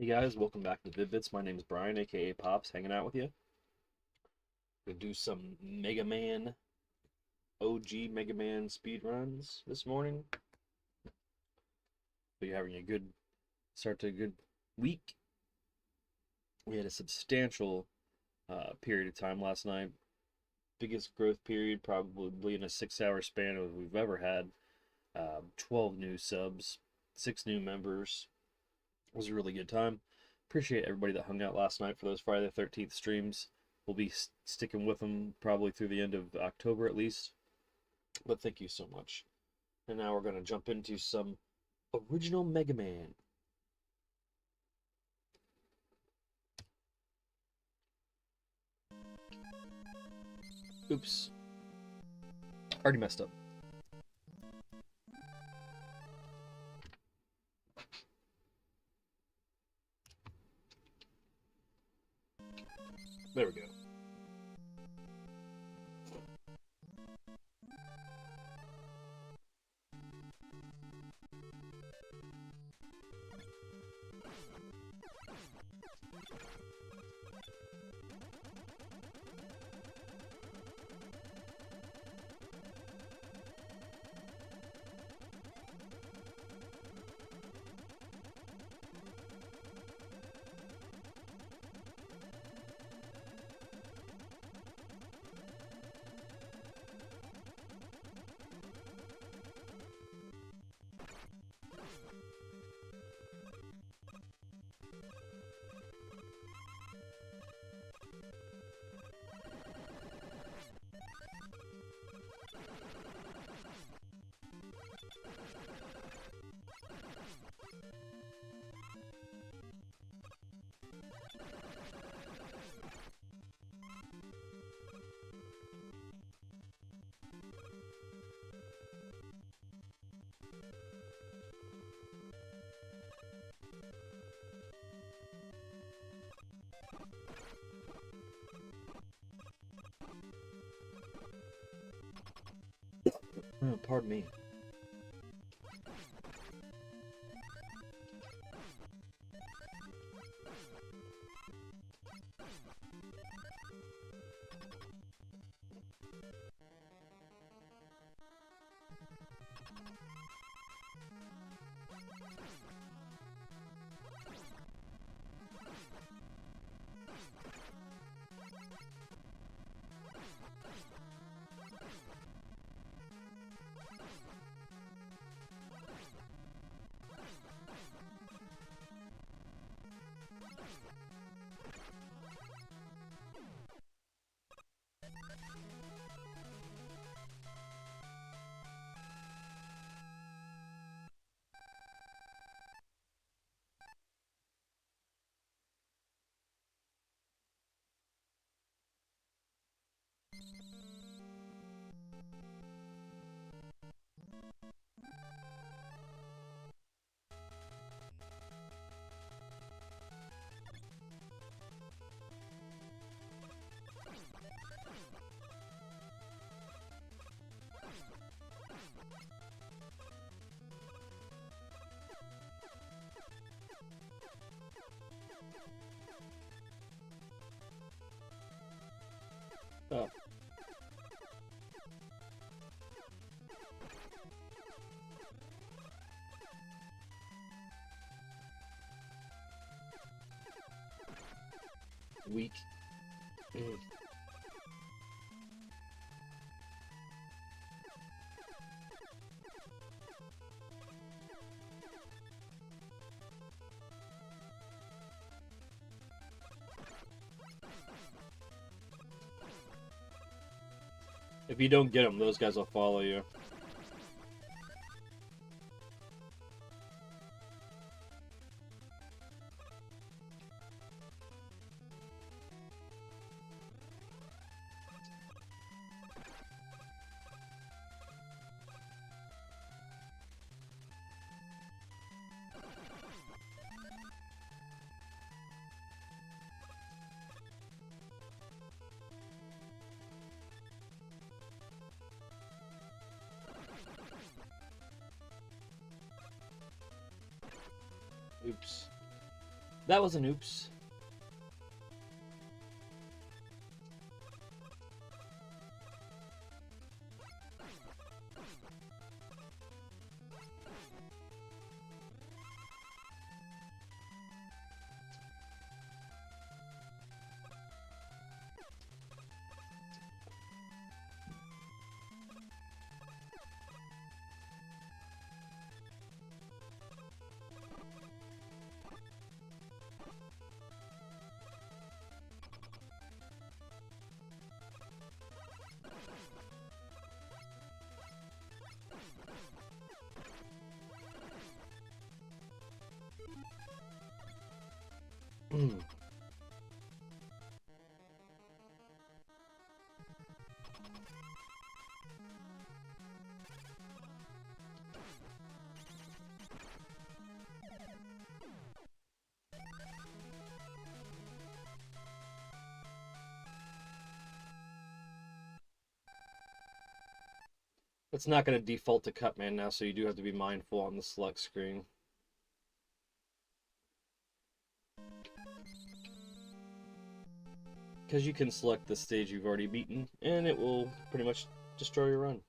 Hey guys, welcome back to Vid-Bits. My name is Brian, aka Pops, hanging out with you. Gonna do some Mega Man, OG Mega Man speed runs this morning. Hope you're having a good start to a good week. We had a substantial period of time last night. Biggest growth period probably in a 6 hour span of we've ever had. 12 new subs, 6 new members. It was a really good time. Appreciate everybody that hung out last night for those Friday the 13th streams. We'll be sticking with them probably through the end of October at least. But thank you so much. And now we're going to jump into some original Mega Man. Oops. Already messed up. There we go. Oh, pardon me. Oh. Weak. If you don't get them, those guys will follow you. Oops. That was an oops. It's not going to default to Cutman now, so you do have to be mindful on the select screen. Because you can select the stage you've already beaten, and it will pretty much destroy your run.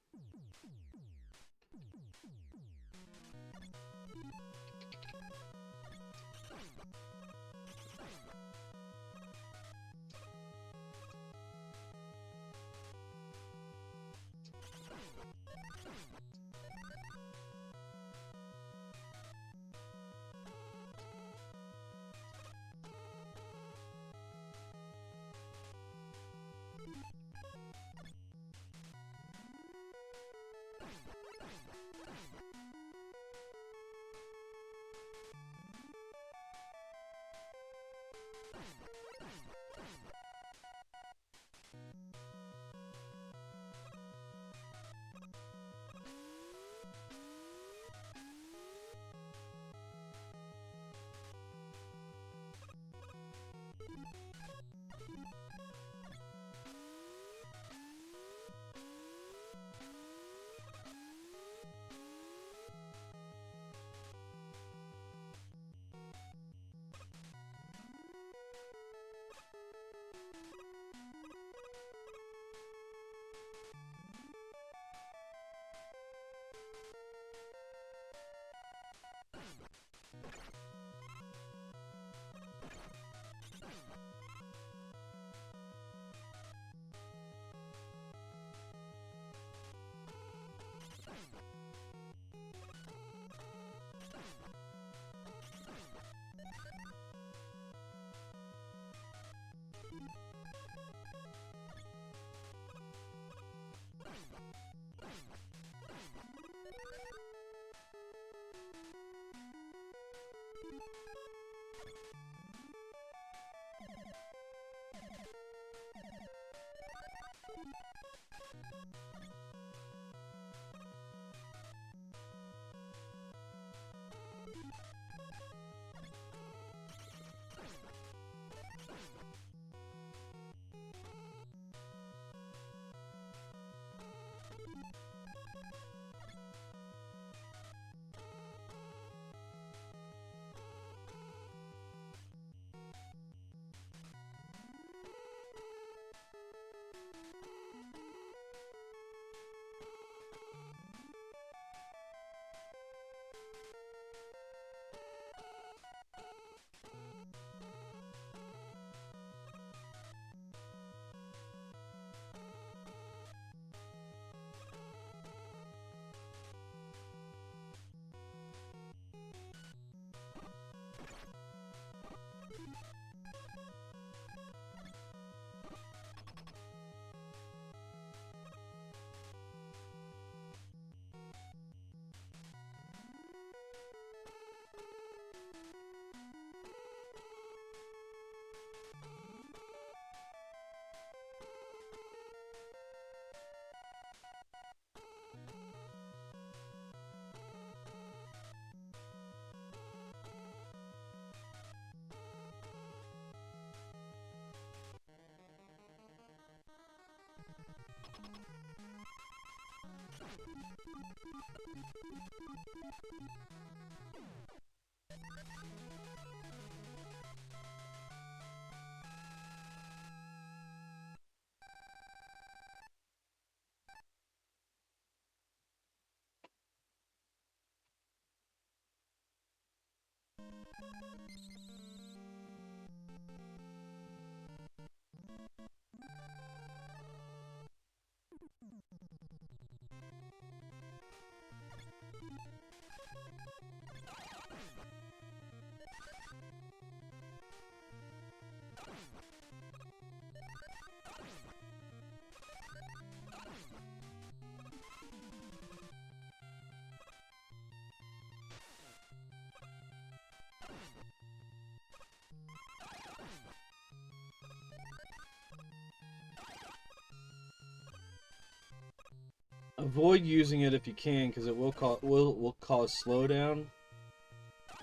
Avoid using it if you can, because it will cause slowdown.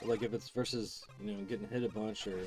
Like if it's versus, you know, getting hit a bunch or.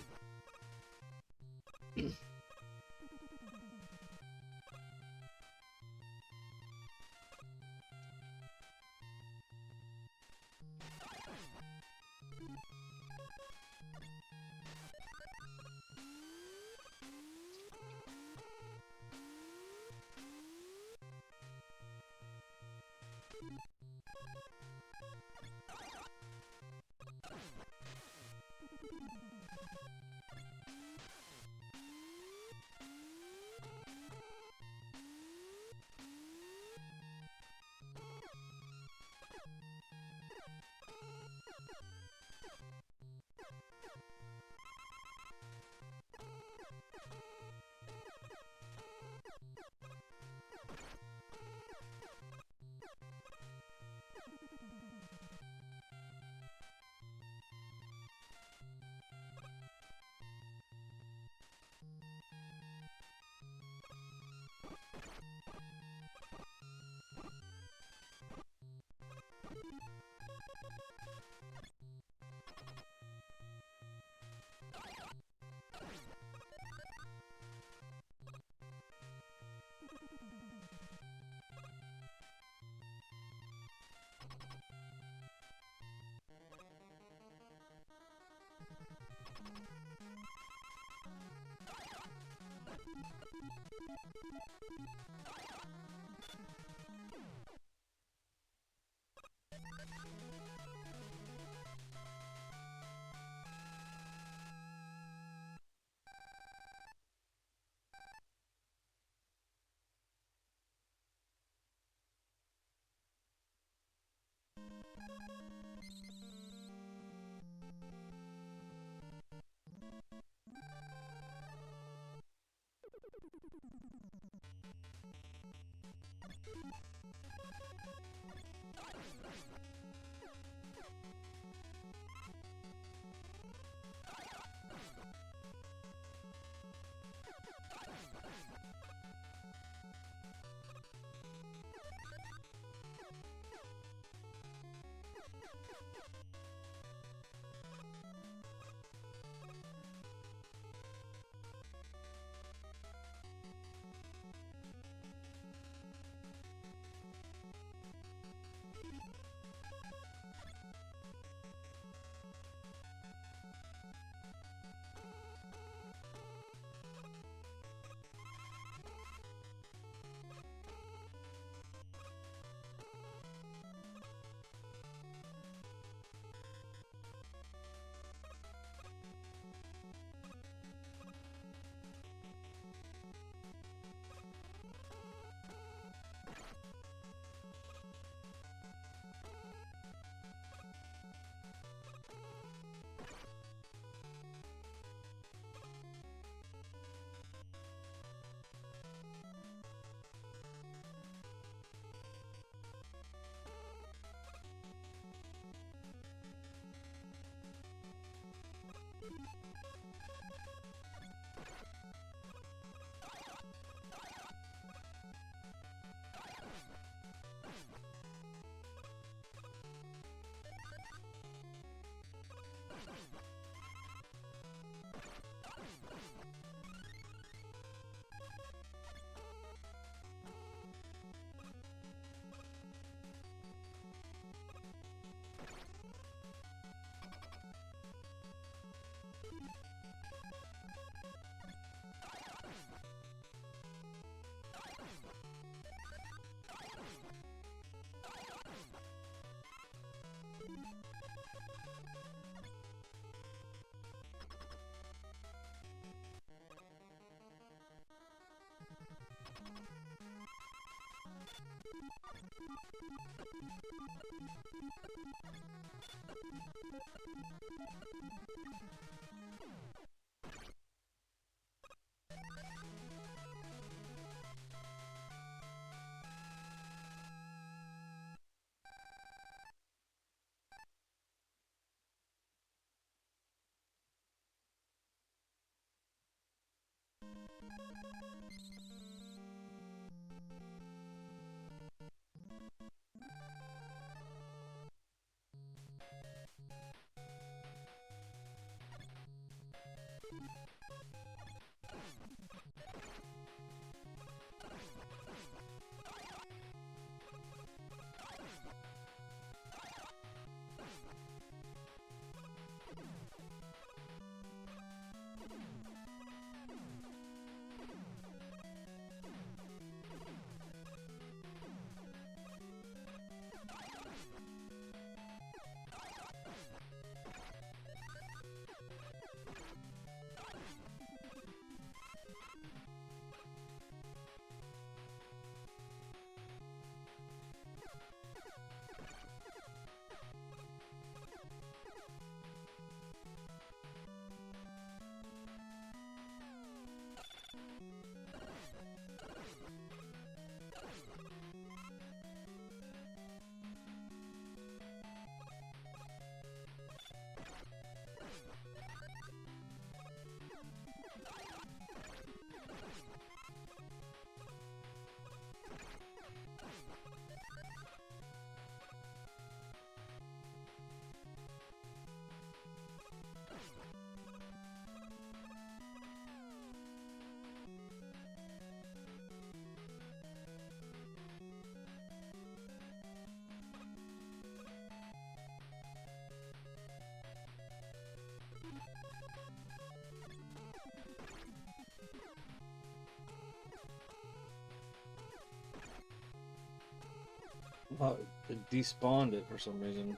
Oh, it despawned it for some reason.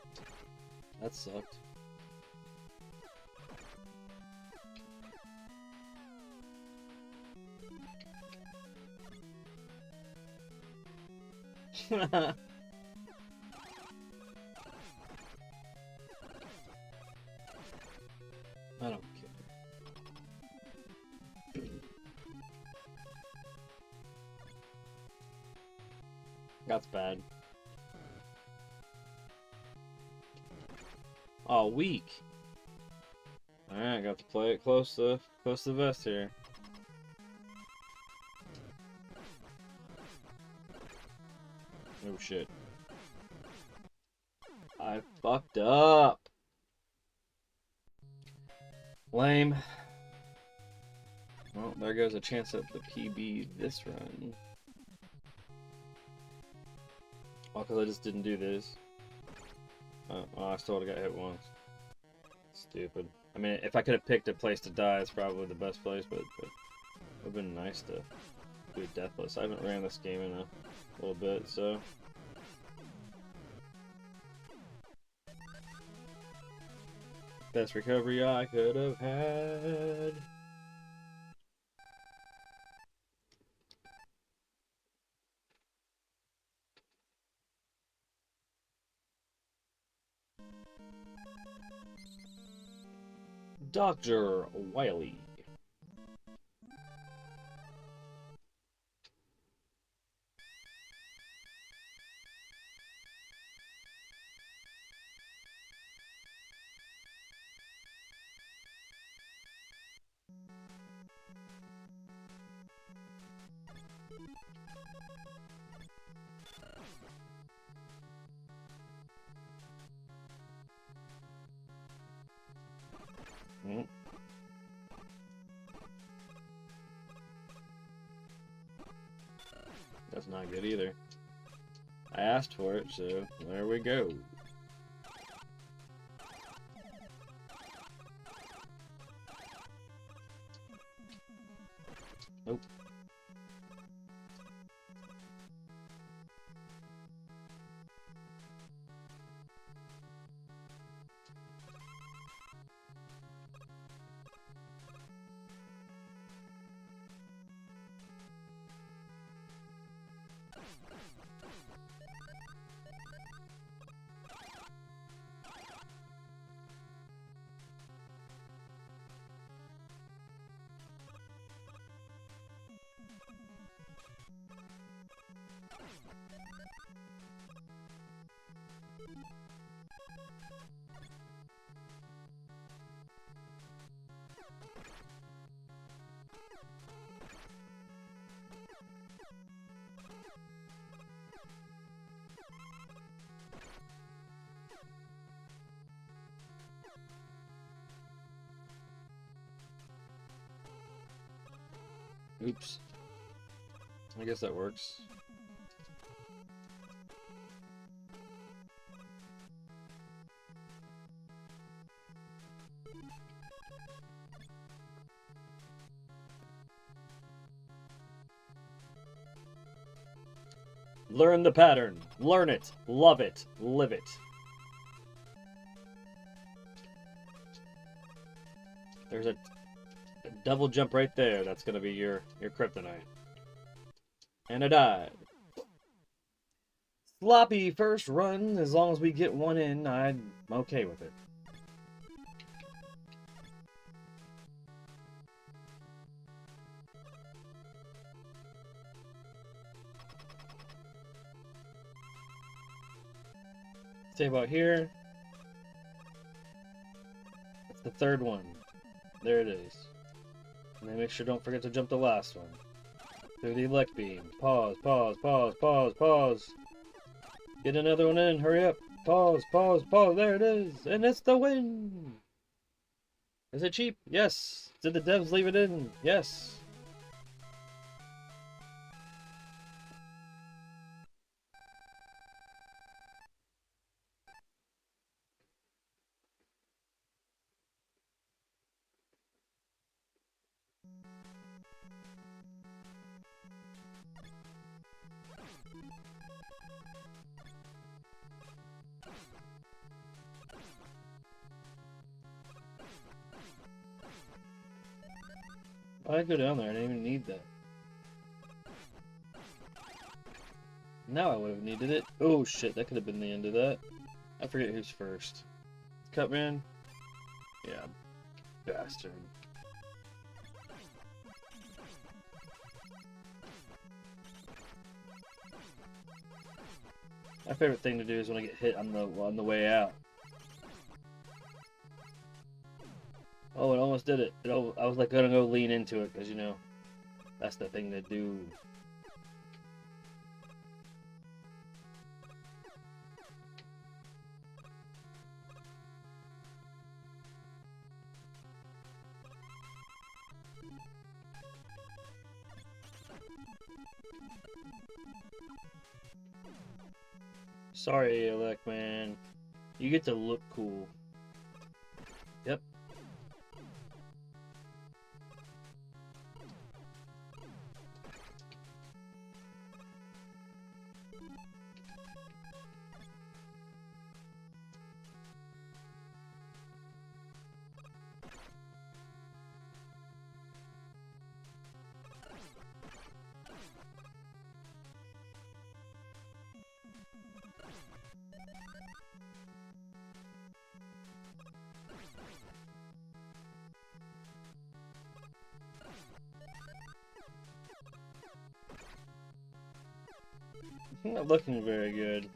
That sucked. I don't care. That's bad. Oh, weak. Alright, got to play it close to the vest here. Oh shit. I fucked up. Lame. Well, there goes a chance at the PB this run. Oh, because I just didn't do this. Oh, I still would have got hit once. Stupid. I mean, if I could have picked a place to die, it's probably the best place, but it would have been nice to do a deathless. I haven't ran this game in a little bit, so... Best recovery I could have had. Dr. Wily. That's not good either. I asked for it, so there we go. Nope. Oops. I guess that works. Learn the pattern. Learn it. Love it. Live it. There's a double jump right there. That's going to be your kryptonite. And I died. Sloppy first run. As long as we get one in, I'm okay with it. Stay about here. That's the third one. There it is. And then make sure don't forget to jump the last one. Through the elect beam. Pause, pause, pause, pause, pause. Get another one in. Hurry up. Pause, pause, pause. There it is. And it's the win. Is it cheap? Yes. Did the devs leave it in? Yes. Why'd I go down there? I didn't even need that. Now I would have needed it. Oh shit, that could have been the end of that. I forget who's first. Cutman? Yeah. Bastard. My favorite thing to do is when I get hit on the way out. Oh, it almost did it. I was like gonna go lean into it because, you know, that's the thing to do. Sorry, Elec Man. You get to look cool. Yep. Not looking very good.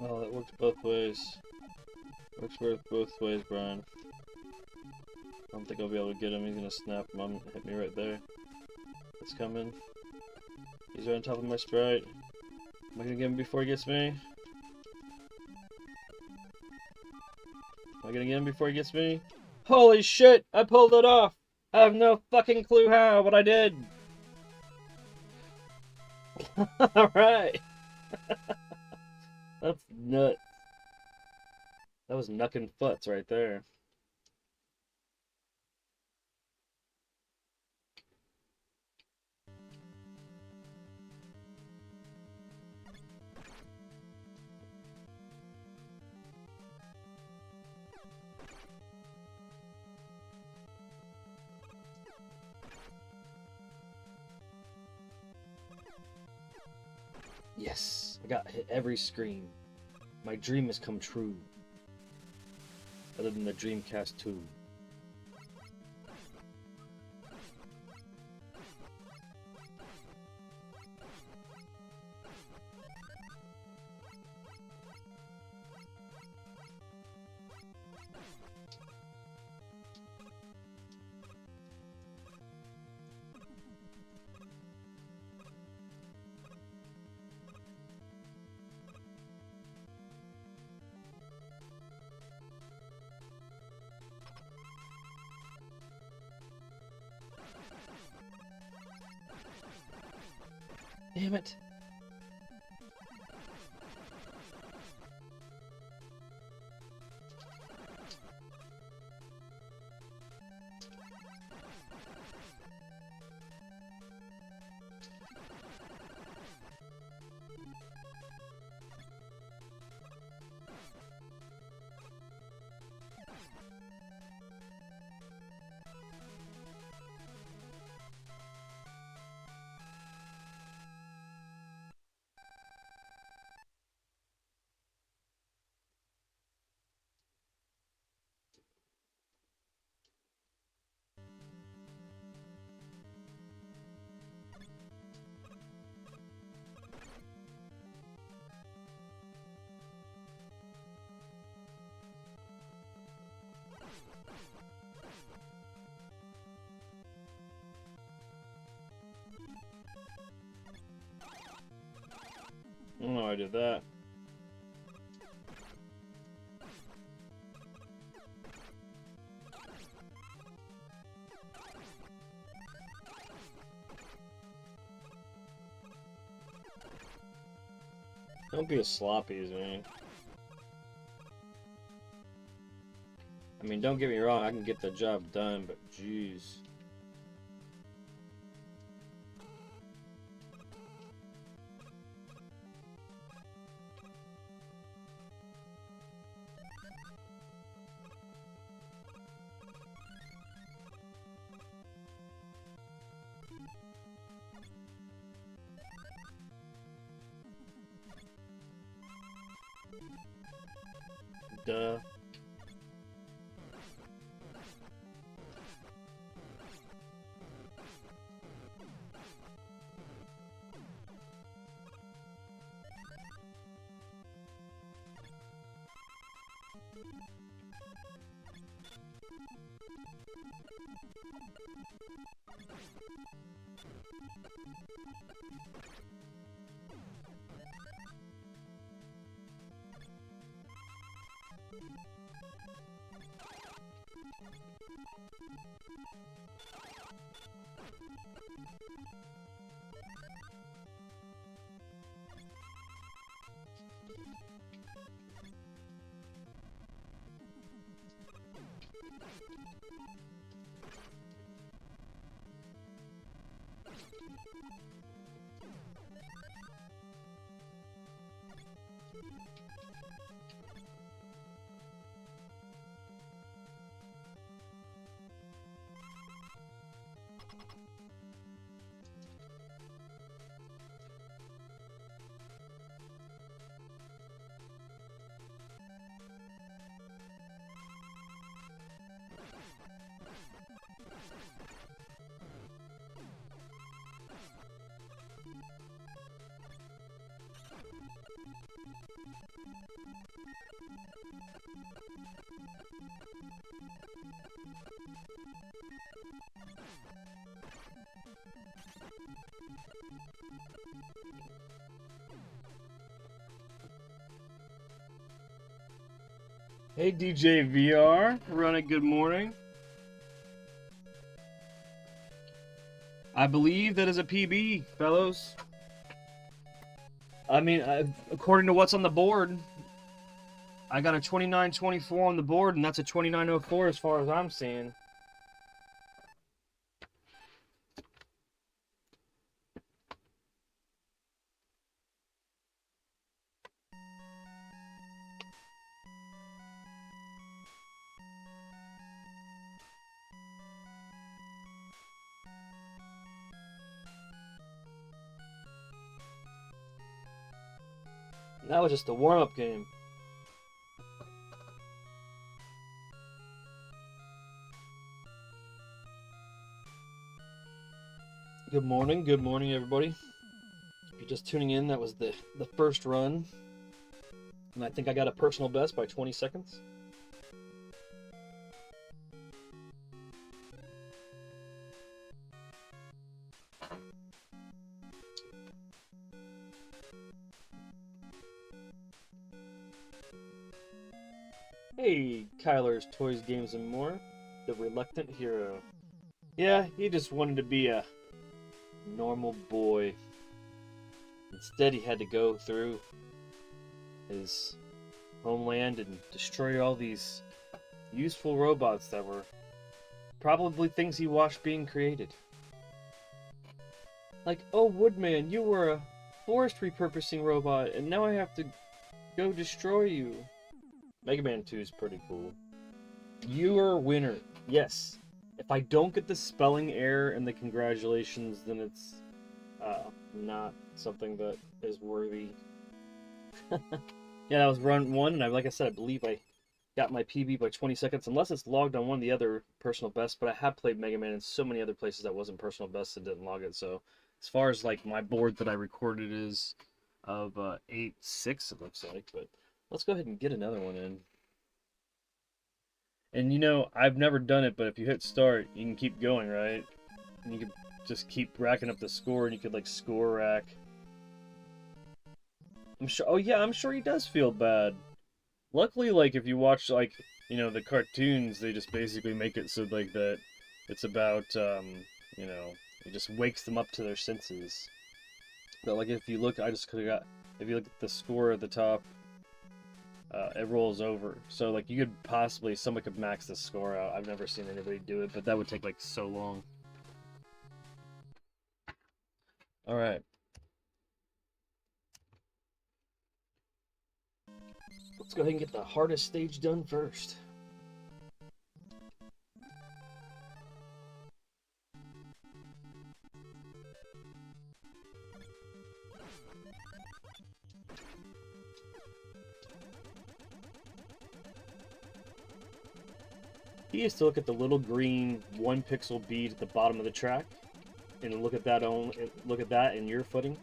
Well, it works both ways. Works both ways, Brian. I don't think I'll be able to get him. He's gonna snap him. Hit me right there. It's coming. He's right on top of my sprite. Am I gonna get him before he gets me? Am I gonna get him before he gets me? Holy shit! I pulled it off! I have no fucking clue how, but I did! Alright! That's nuts. That was knuckin' futs right there. Yes, I got hit every screen. My dream has come true. Other than the Dreamcast 2. Damn it. I don't know why I did that. Don't be as sloppy as me. I mean, don't get me wrong, I can get the job done, but jeez. Duh. Hey DJ VR, running good morning. I believe that is a PB, fellows. I mean, according to what's on the board, I got a 29.24 on the board, and that's a 29.04 as far as I'm seeing. That was just a warm-up game. Good morning, everybody. If you're just tuning in, that was the first run. And I think I got a personal best by 20 seconds. Hey, Kyler's Toys, Games, and More, the reluctant hero. Yeah, he just wanted to be a normal boy. Instead, he had to go through his homeland and destroy all these useful robots that were probably things he watched being created. Like, oh, Woodman, you were a forest repurposing robot, and now I have to go destroy you. Mega Man 2 is pretty cool. You're a winner. Yes. If I don't get the spelling error and the congratulations, then it's not something that is worthy. Yeah, that was run 1, and like I said, I believe I got my PB by 20 seconds, unless it's logged on one of the other personal bests, but I have played Mega Man in so many other places that wasn't personal best and didn't log it, so as far as like my board that I recorded is of 8-6, it looks like, but let's go ahead and get another one in. And you know, I've never done it, but if you hit start, you can keep going, right? And you can just keep racking up the score, and you could like score rack. I'm sure. Oh yeah, I'm sure he does feel bad. Luckily, like if you watch like the cartoons, they just basically make it so like that it's about it just wakes them up to their senses. But like if you look, I just could have got. If you look at the score at the top. It rolls over. So, like, you could possibly, someone could max the score out. I've never seen anybody do it, but that would take, like, so long. Alright. Let's go ahead and get the hardest stage done first. He used to look at the little green 1 pixel bead at the bottom of the track, and look at that in your footing.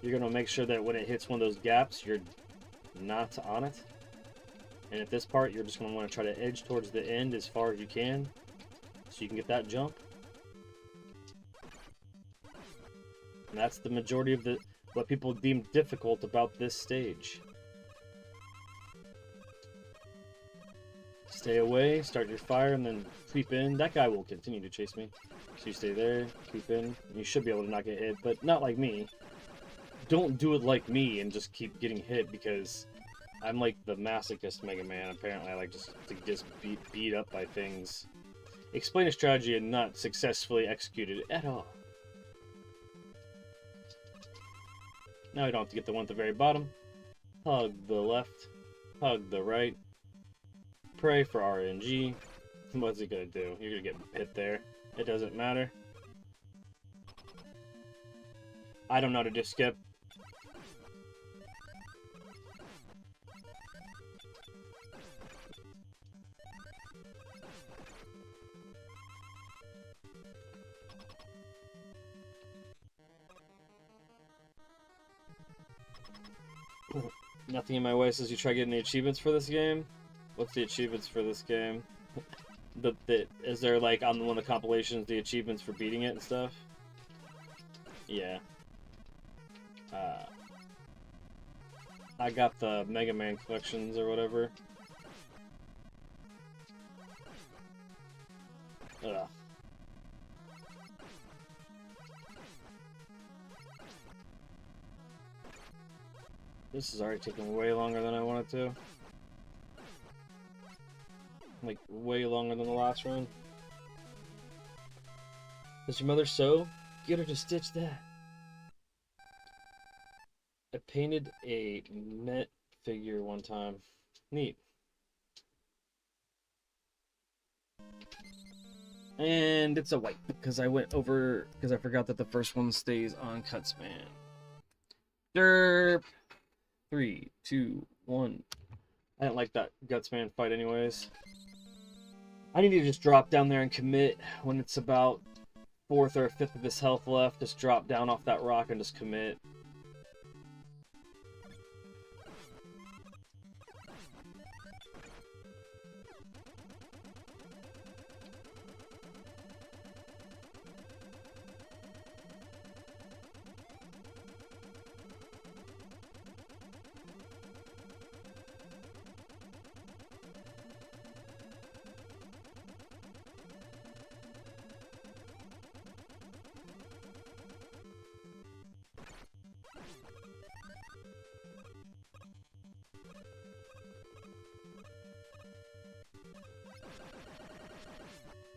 You're gonna make sure that when it hits one of those gaps, you're not on it. And at this part, you're just gonna want to try to edge towards the end as far as you can, so you can get that jump. And that's the majority of what people deem difficult about this stage. Stay away, start your fire, and then creep in. That guy will continue to chase me. So you stay there, creep in, and you should be able to not get hit, but not like me. Don't do it like me and just keep getting hit, because I'm like the masochist Mega Man, apparently. I like just to get beat up by things. Explain a strategy and not successfully executed at all. Now I don't have to get the one at the very bottom. Hug the left, hug the right. Pray for RNG. What's he gonna do? You're gonna get hit there. It doesn't matter. I don't know how to do skip. Nothing in my way says you try getting the achievements for this game. What's the achievements for this game? Is there like on one of the compilations the achievements for beating it and stuff? Yeah. I got the Mega Man collections or whatever. Ugh. This is already taking way longer than I wanted to. Like, way longer than the last run. Does your mother sew? Get her to stitch that. I painted a Met figure one time. Neat. And it's a white, because I went over, because I forgot that the first one stays on Cutsman. Derp! 3, 2, 1. I didn't like that Gutsman fight anyways. I need to just drop down there and commit when it's about 4th or 5th of his health left. Just drop down off that rock and just commit.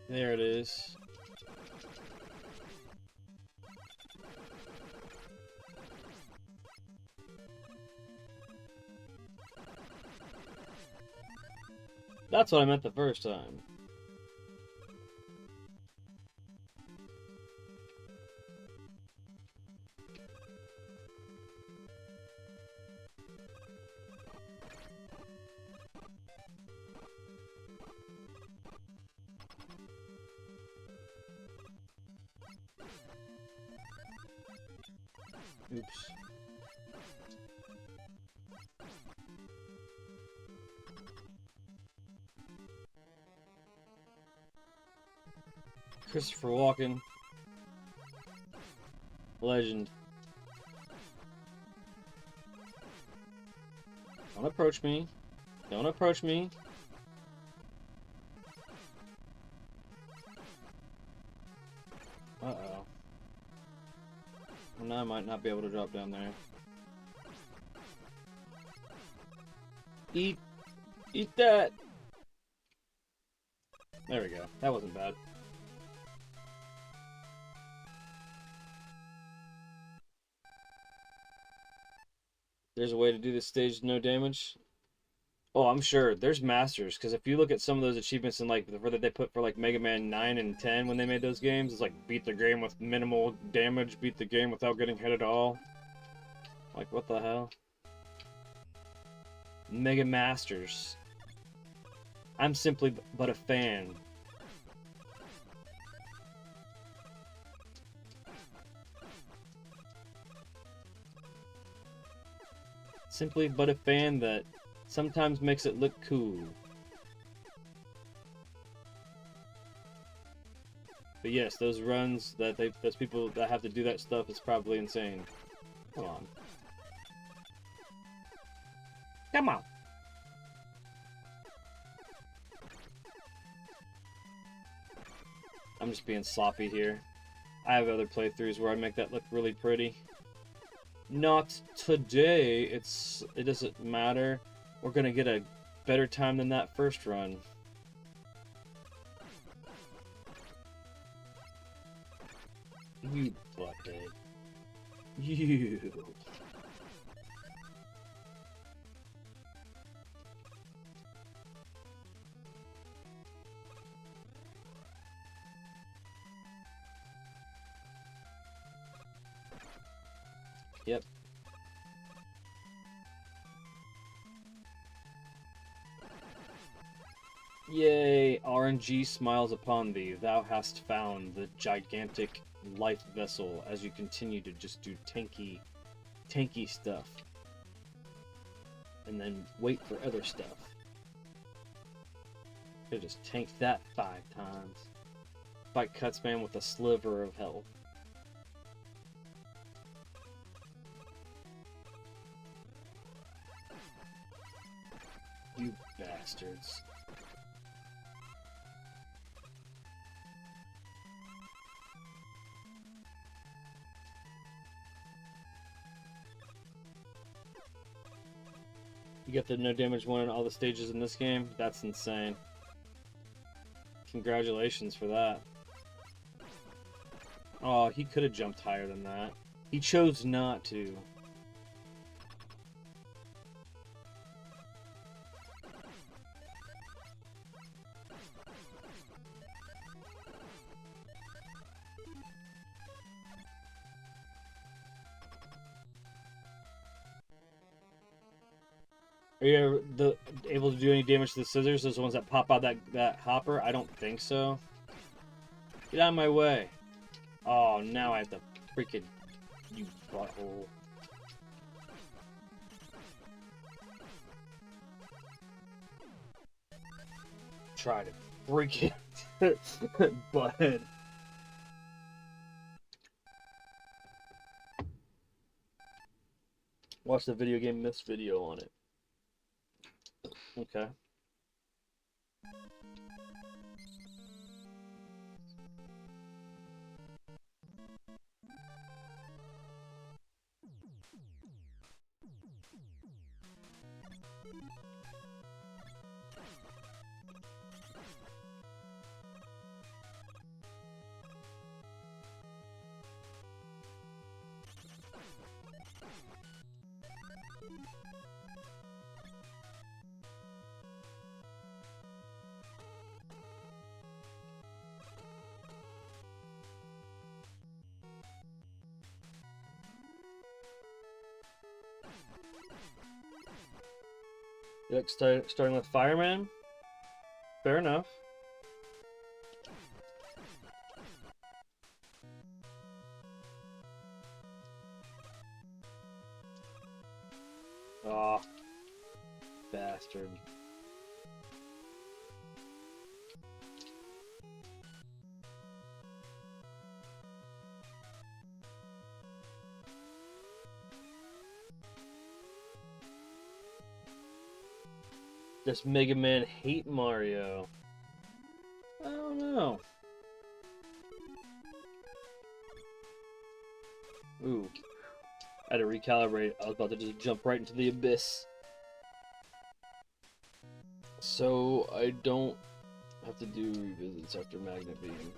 There it is. That's what I meant the first time. Oops. Christopher Walken. Legend. Don't approach me. Don't approach me. Uh-oh. Well, now I might not be able to drop down there. Eat that! There we go. That wasn't bad. There's a way to do this stage no damage. Oh, I'm sure. There's masters, because if you look at some of those achievements in like that they put for like Mega Man 9 and 10 when they made those games, it's like beat the game with minimal damage, beat the game without getting hit at all. Like, what the hell? Mega Masters. I'm simply but a fan. Simply but a fan that sometimes makes it look cool. But yes, those runs that those people that have to do that stuff is probably insane. Come on. Come on. I'm just being sloppy here. I have other playthroughs where I make that look really pretty. Not today. It doesn't matter. We're gonna get a better time than that first run. You butthead. You. Yep. Yay, RNG smiles upon thee. Thou hast found the gigantic life vessel as you continue to just do tanky stuff. And then wait for other stuff. Could've just tanked that 5 times. Fight Cutsman with a sliver of health. You bastards. You get the no damage one in all the stages in this game? That's insane. Congratulations for that. Oh, he could have jumped higher than that. He chose not to. Are you able to do any damage to the scissors? Those ones that pop out that hopper? I don't think so. Get out of my way. Oh, now I have to freaking... You butthole. Try to freaking... butthead. Watch the video game Myths video on it. Okay. You like starting with Fireman? Fair enough. Aw. Bastard. Does Mega Man hate Mario? I don't know. Ooh. I had to recalibrate. I was about to just jump right into the abyss. So I don't have to do revisits after Magnet Beam.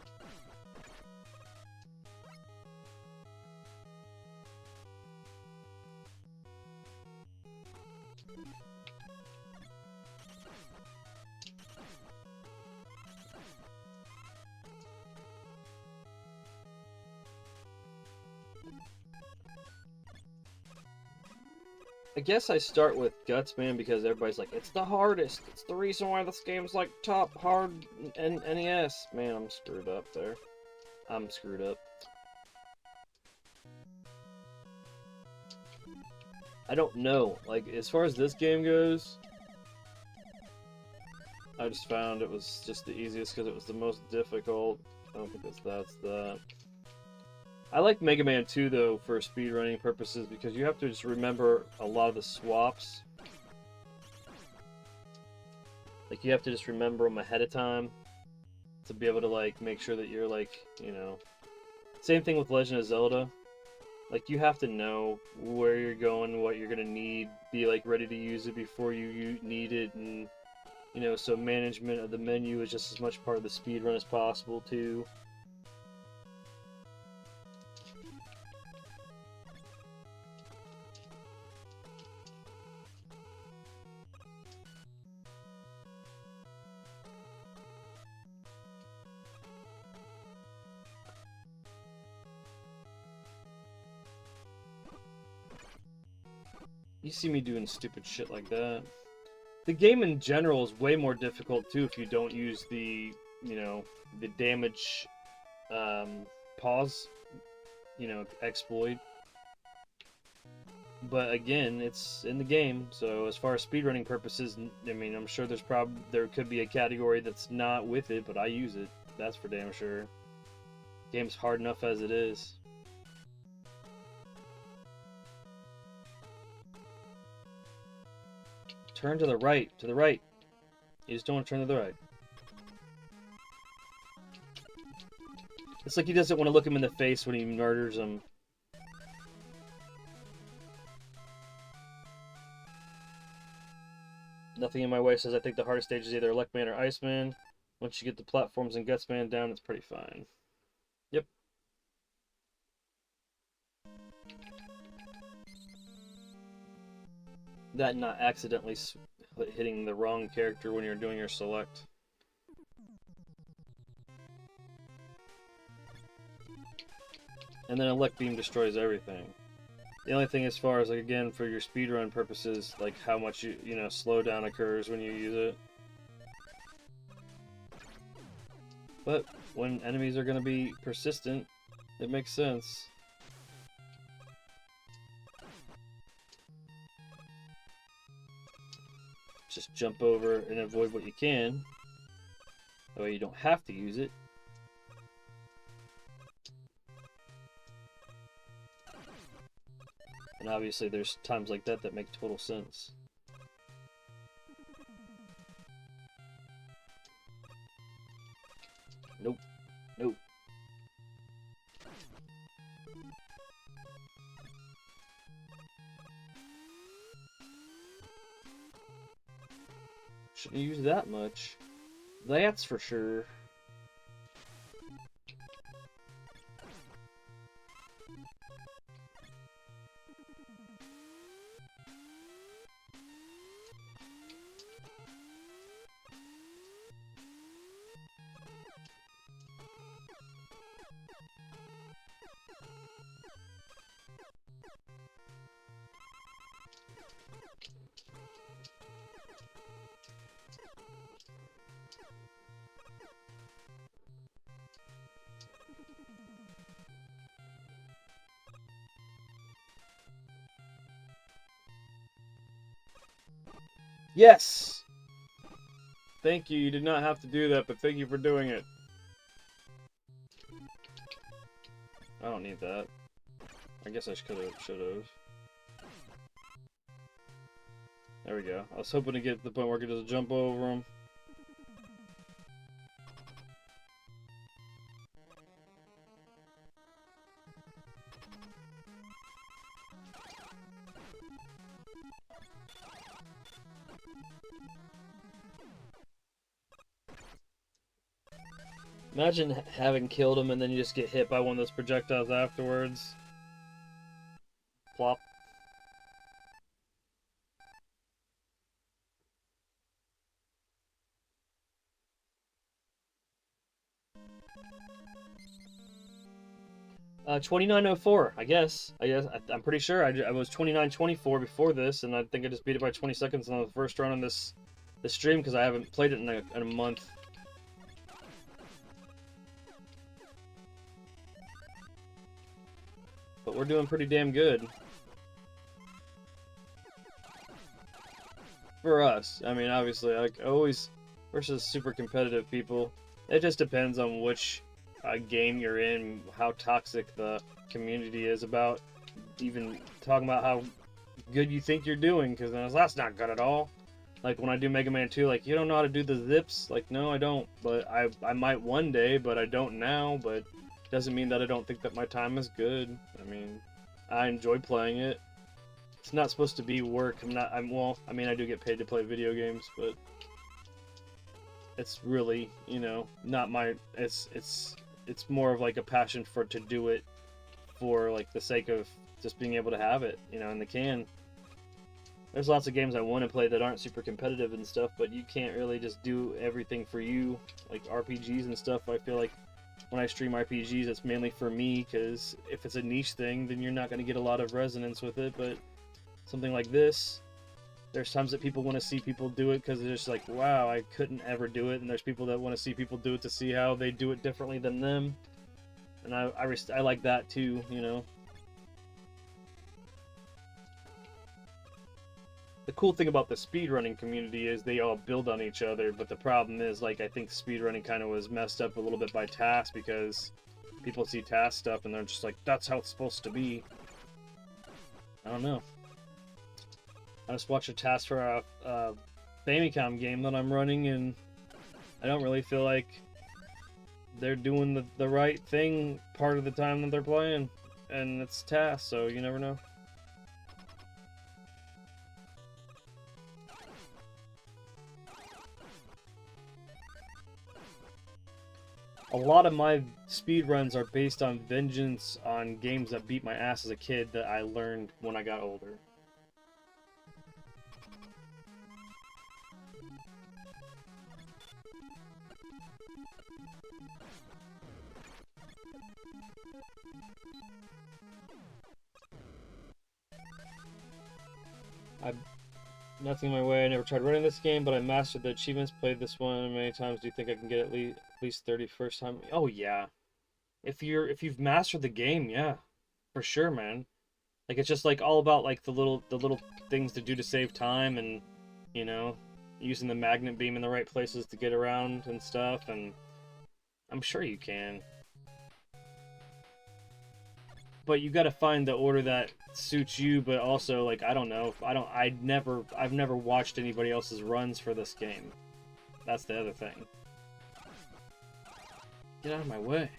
I guess I start with Guts Man because everybody's like, it's the hardest. It's the reason why this game's like top hard in NES. Man, I'm screwed up there. I'm screwed up. I don't know. Like, as far as this game goes, I just found it was just the easiest because it was the most difficult. I don't think that's that. I like Mega Man 2 though for speedrunning purposes because you have to just remember a lot of the swaps. Like you have to just remember them ahead of time to be able to like make sure that you're like, you know. Same thing with Legend of Zelda. Like you have to know where you're going, what you're gonna need, be like ready to use it before you need it, and you know, so management of the menu is just as much part of the speedrun as possible too. You see me doing stupid shit like that. The game in general is way more difficult too if you don't use the, you know, the damage pause, you know, exploit. But again, it's in the game, so as far as speedrunning purposes, I mean, I'm sure there could be a category that's not with it, but I use it. That's for damn sure. Game's hard enough as it is. Turn to the right, to the right. You just don't want to turn to the right. It's like he doesn't want to look him in the face when he murders him. Nothing in my way says I think the hardest stage is either Elec Man or Iceman. Once you get the platforms and Guts Man down, it's pretty fine. Yep. That not accidentally hitting the wrong character when you're doing your select. And then Elec Beam destroys everything. The only thing as far as, like, again, for your speedrun purposes, like how much you know, slowdown occurs when you use it. But when enemies are going to be persistent, it makes sense. Just jump over and avoid what you can. That way you don't have to use it. And obviously there's times like that that make total sense. Nope. Nope. Shouldn't use that much. That's for sure. Yes! Thank you. You did not have to do that, but thank you for doing it. I don't need that. I guess I should've. There we go. I was hoping to get to the point where I could just jump over them. Imagine having killed him and then you just get hit by one of those projectiles afterwards. Plop. Uh, 2904, I guess. I'm pretty sure. I was 2924 before this, and I think I just beat it by 20 seconds on the first run on this stream because I haven't played it in a month. But we're doing pretty damn good. For us. I mean, obviously, like, always versus super competitive people, it just depends on which game you're in, how toxic the community is about even talking about how good you think you're doing, because that's not good at all. Like, when I do Mega Man 2, like, you don't know how to do the zips? Like, no, I don't. But I might one day, but I don't now. But doesn't mean that I don't think that my time is good. I mean, I enjoy playing it. It's not supposed to be work. Well, I mean, I do get paid to play video games, but it's really, you know, not my, it's more of like a passion to do it for like the sake of just being able to have it, you know, in the can. There's lots of games I want to play that aren't super competitive and stuff, but you can't really just do everything for you, like RPGs and stuff. I feel like when I stream RPGs, it's mainly for me, because if it's a niche thing, then you're not going to get a lot of resonance with it, but something like this, there's times that people want to see people do it because they're just like, wow, I couldn't ever do it, and there's people that want to see people do it to see how they do it differently than them, and I like that too, you know. The cool thing about the speedrunning community is they all build on each other, but the problem is, like, I think speedrunning kind of was messed up a little bit by TAS, because people see TAS stuff and they're just like, that's how it's supposed to be. I don't know. I just watched a TAS for a Famicom game that I'm running, and I don't really feel like they're doing the right thing part of the time that they're playing, and it's TAS, so you never know. A lot of my speedruns are based on vengeance on games that beat my ass as a kid that I learned when I got older. Nothing my way. I never tried running this game, but I mastered the achievements. Played this one many times. Do you think I can get at least 30 first time? Oh yeah. If you've mastered the game, yeah, for sure, man. Like it's just like all about like the little things to do to save time, and you know, using the magnet beam in the right places to get around and stuff, and I'm sure you can. But you got to find the order that suits you, but also like I don't know, I've never watched anybody else's runs for this game. That's the other thing. Get out of my way.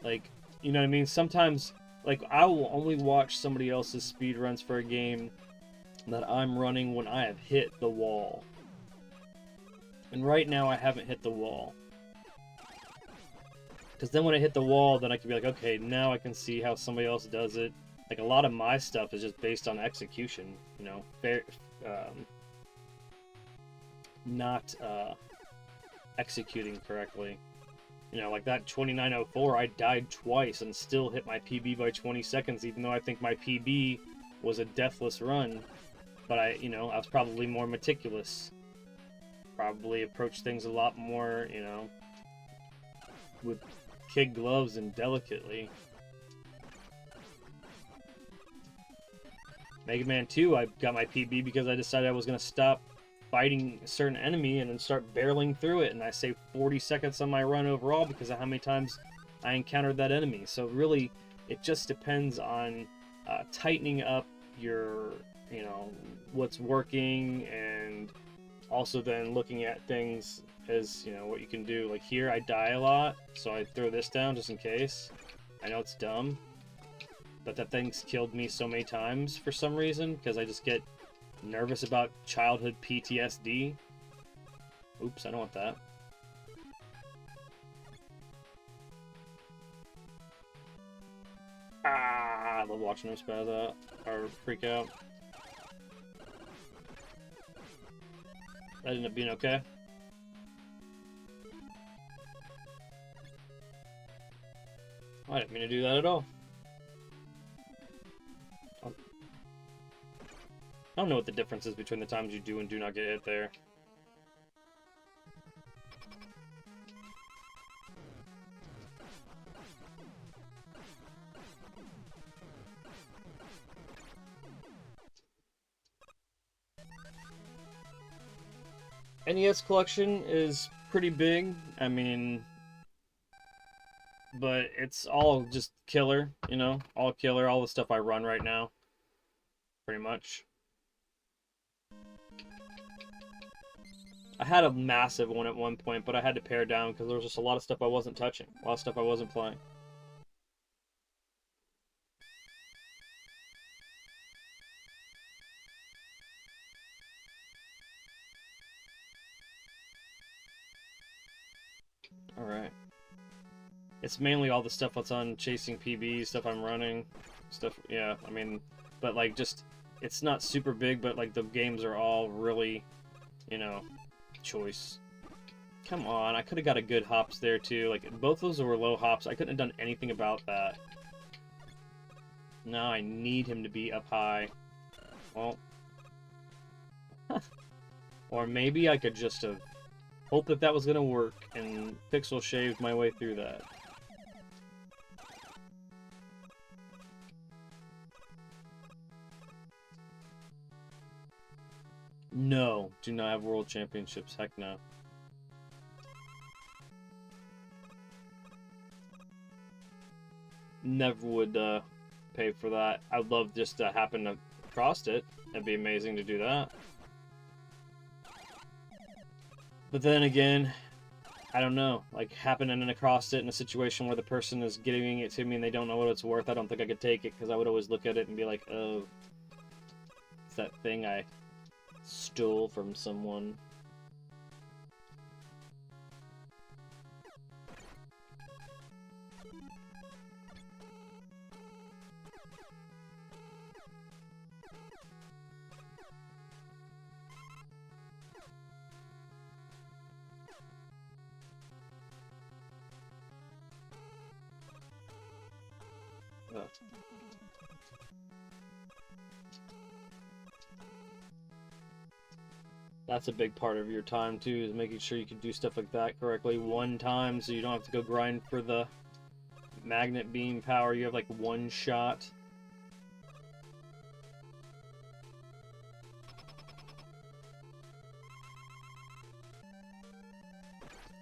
Like, you know what I mean? Sometimes like I will only watch somebody else's speed runs for a game that I'm running when I have hit the wall. And right now I haven't hit the wall. Because then when I hit the wall, then I can be like, okay, now I can see how somebody else does it. Like, a lot of my stuff is just based on execution, you know, not executing correctly. You know, like that 2904, I died twice and still hit my PB by 20 seconds, even though I think my PB was a deathless run. But I was probably more meticulous. Probably approached things a lot more, you know, with kid gloves and delicately. Mega Man 2, I got my PB because I decided I was going to stop fighting a certain enemy and then start barreling through it, and I saved 40 seconds on my run overall because of how many times I encountered that enemy. So really, it just depends on tightening up your, you know, what's working, and also then looking at things as, you know, what you can do. Like here, I die a lot, so I throw this down just in case. I know it's dumb, but that thing's killed me so many times for some reason, because I just get nervous about childhood PTSD. Oops, I don't want that. Ah, I love watching them spaz out, or freak out. That ended up being okay. I didn't mean to do that at all. I don't know what the difference is between the times you do and do not get hit there. NES collection is pretty big. I mean, but it's all just killer, you know, all killer, all the stuff I run right now, pretty much. I had a massive one at one point, but I had to pare down because there was just a lot of stuff I wasn't touching, a lot of stuff I wasn't playing. Alright. It's mainly all the stuff that's on chasing PB, stuff I'm running, stuff, yeah, I mean, but like just, it's not super big, but like the games are all really, you know, choice. Come on, I could have got a good hops there too. Like, both those were low hops. I couldn't have done anything about that. Now I need him to be up high. Well. Or maybe I could just have hoped that that was going to work and pixel shaved my way through that. No, do not have world championships. Heck no. Never would pay for that. I'd love just to happen to cross it. That'd be amazing to do that. But then again, I don't know. Like, happening across it in a situation where the person is giving it to me and they don't know what it's worth, I don't think I could take it, because I would always look at it and be like, oh, it's that thing I stole from someone. That's a big part of your time too, is making sure you can do stuff like that correctly one time so you don't have to go grind for the magnet beam power. You have like one shot.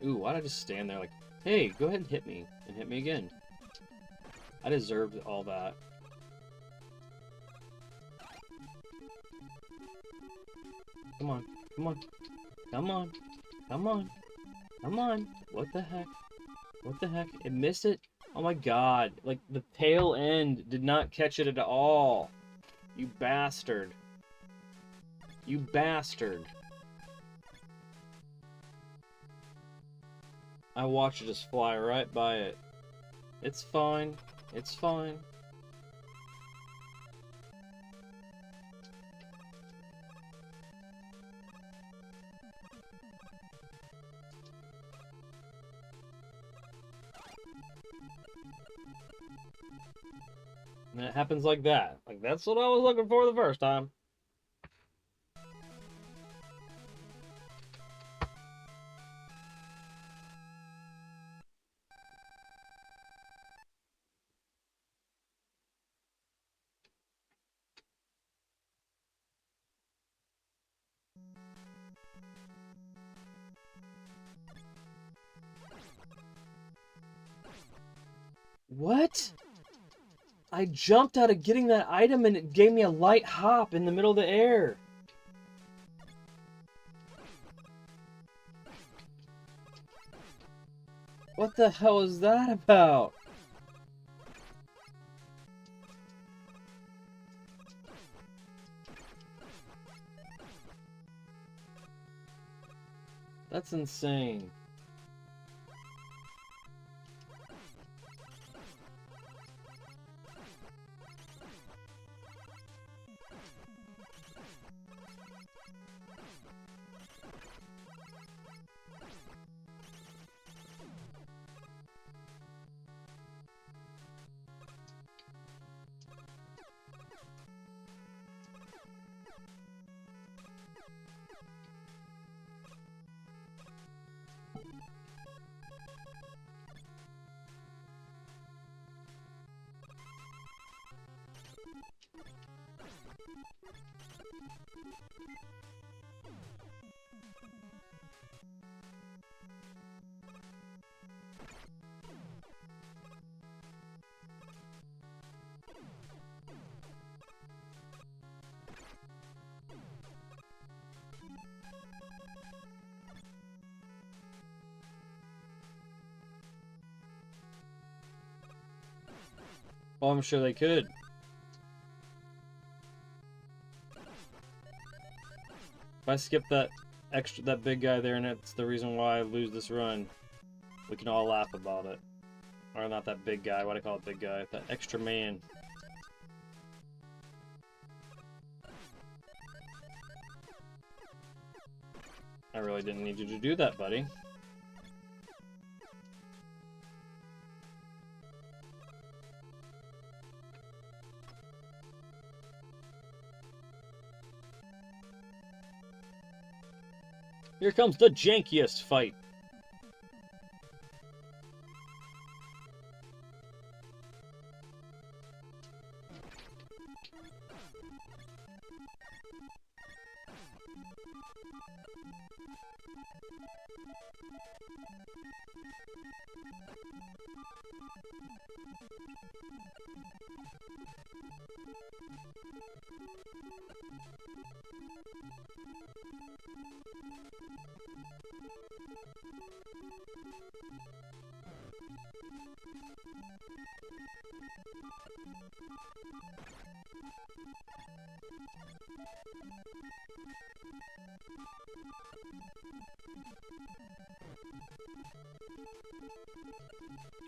Ooh, why'd I just stand there like, hey, go ahead and hit me again. I deserved all that. Come on, come on, come on, come on, come on. What the heck? What the heck? It missed it? Oh my god. Like, the tail end did not catch it at all. You bastard. You bastard. I watched it just fly right by it. It's fine. It's fine. And it happens like that. Like, that's what I was looking for the first time. What? I jumped out of getting that item and it gave me a light hop in the middle of the air. What the hell is that about? That's insane. Oh, I'm sure they could. If I skip that big guy there and it's the reason why I lose this run, we can all laugh about it. Or not that big guy, why do I call it big guy? That extra man. I really didn't need you to do that, buddy. Here comes the jankiest fight.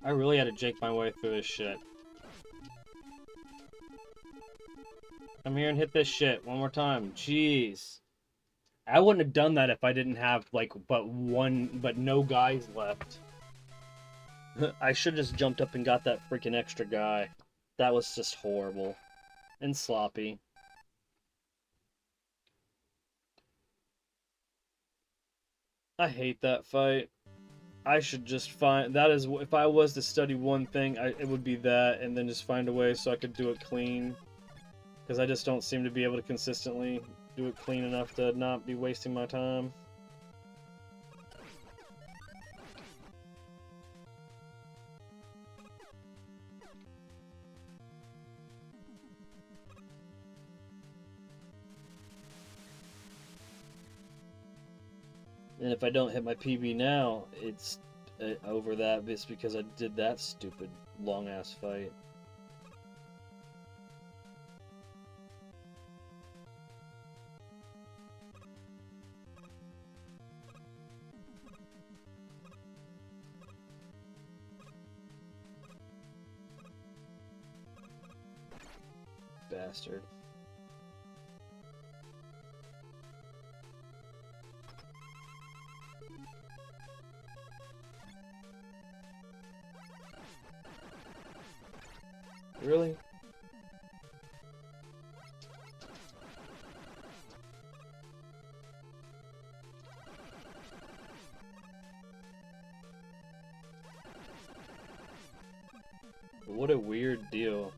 I really had to jake my way through this shit. Come here and hit this shit one more time. Jeez. I wouldn't have done that if I didn't have, like, but no guys left. I should have just jumped up and got that freaking extra guy. That was just horrible. And sloppy. I hate that fight. I should just find that is if I was to study one thing, it would be that, and then just find a way so I could do it clean. Because I just don't seem to be able to consistently do it clean enough to not be wasting my time. And if I don't hit my PB now, it's over that. It's because I did that stupid long-ass fight. Bastard. Really? What a weird deal.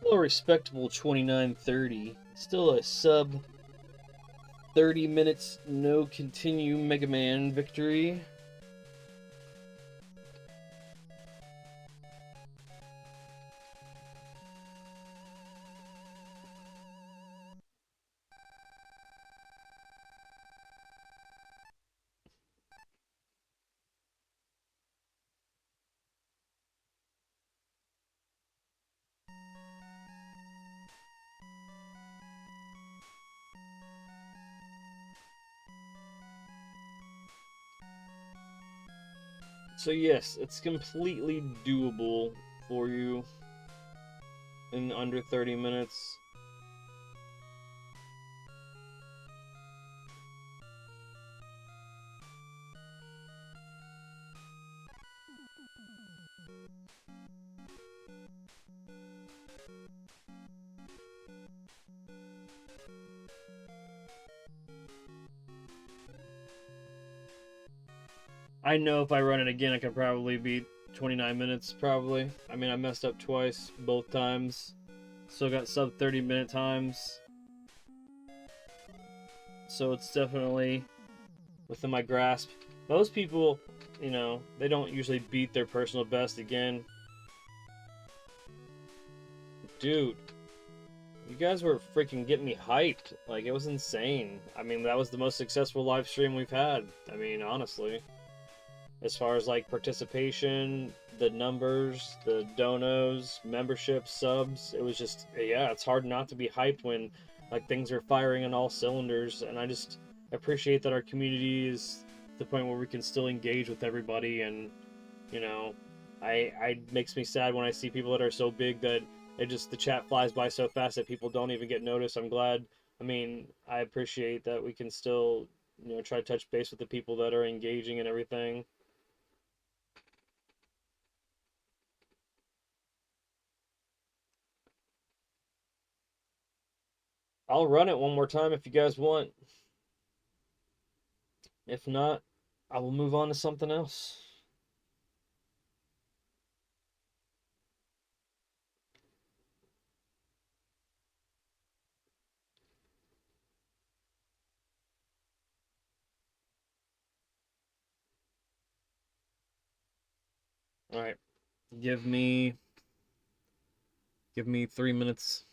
Well, respectable 29:30. Still a sub 30 minutes no continue Mega Man victory. So yes, it's completely doable for you in under 30 minutes. I know if I run it again, I could probably beat 29 minutes, probably. I mean, I messed up twice, both times. Still got sub 30-minute times. So it's definitely within my grasp. Most people, you know, they don't usually beat their personal best again. Dude, you guys were freaking getting me hyped. Like, it was insane. I mean, that was the most successful live stream we've had. I mean, honestly. As far as, like, participation, the numbers, the donos, membership, subs, it was just, yeah, it's hard not to be hyped when, like, things are firing on all cylinders. And I just appreciate that our community is to the point where we can still engage with everybody. And, you know, I makes me sad when I see people that are so big that the chat flies by so fast that people don't even get noticed. I'm glad. I mean, I appreciate that we can still, you know, try to touch base with the people that are engaging and everything. I'll run it one more time if you guys want. If not, I will move on to something else. All right. Give me 3 minutes.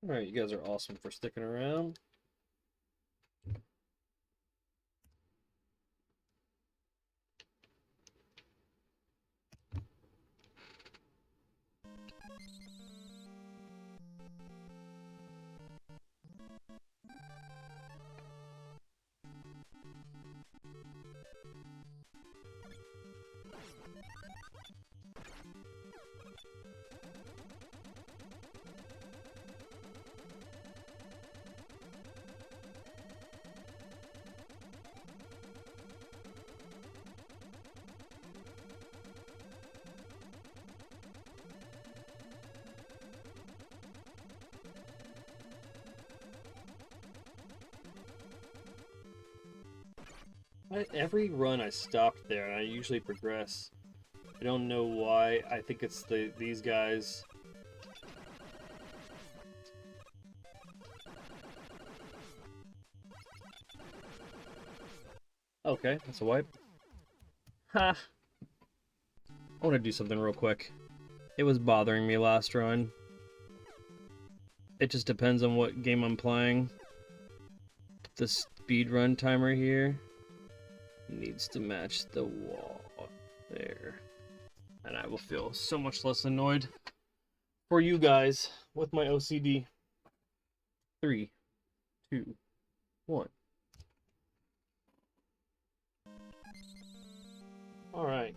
Alright, you guys are awesome for sticking around. Every run I stopped there, and I usually progress. I don't know why. I think it's these guys. Okay, that's a wipe. Ha! I want to do something real quick. It was bothering me last run. It just depends on what game I'm playing. The speed run timer here needs to match the wall there. And I will feel so much less annoyed for you guys with my OCD. 3, 2, 1. Alright.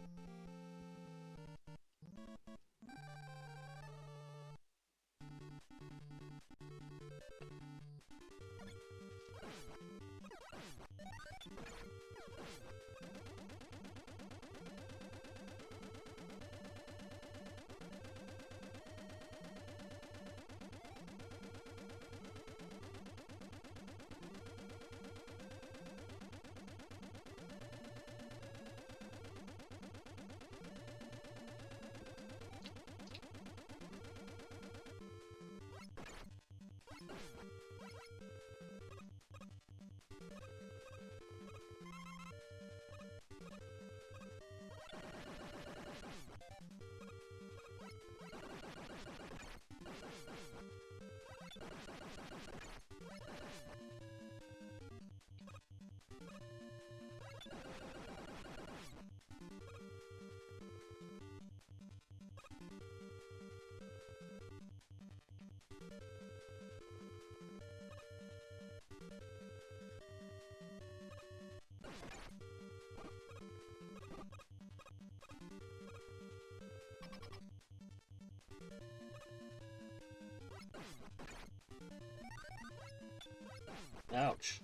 Ouch.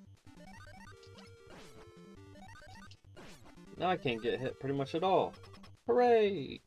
Now I can't get hit pretty much at all. Hooray!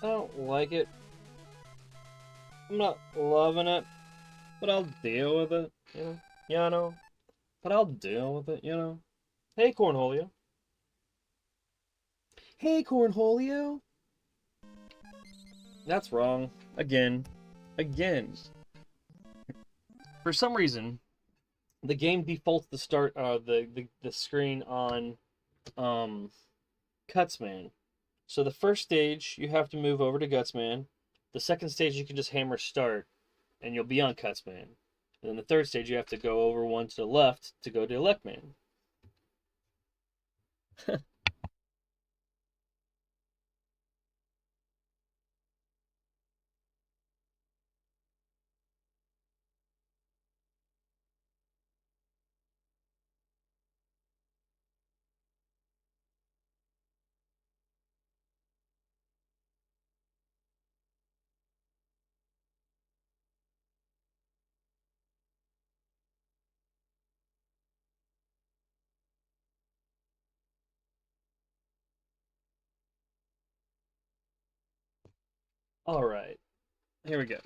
I don't like it. I'm not loving it, but I'll deal with it, you know? Yeah, I know. But I'll deal with it, you know? Hey, Cornholio. Hey, Cornholio! That's wrong. Again. Again. For some reason, the game defaults the start the screen on Cutsman. So the first stage you have to move over to Gutsman. The second stage you can just hammer start and you'll be on Cutsman. And then the third stage you have to go over one to the left to go to Elec Man. Alright. Here we go.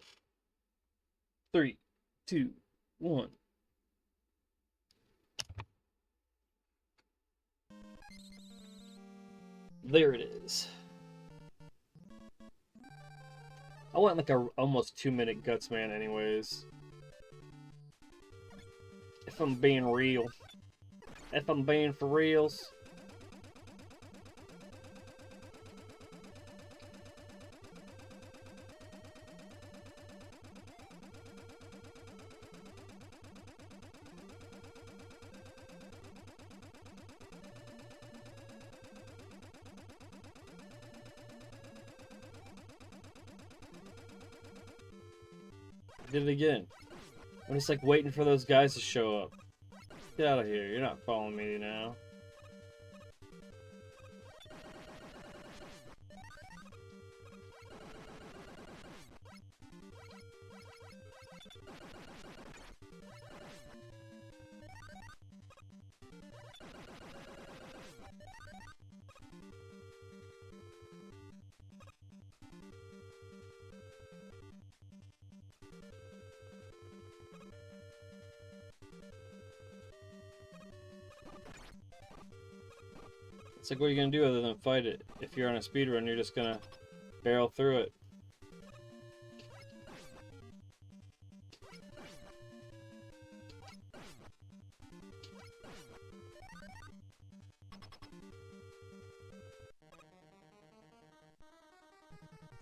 3, 2, 1. There it is. I went like a almost 2-minute Guts Man anyways. If I'm being real. If I'm being for reals. Did it again. I'm just like waiting for those guys to show up. Get out of here. You're not following me now. It's like, what are you gonna do other than fight it? If you're on a speedrun, you're just gonna barrel through it.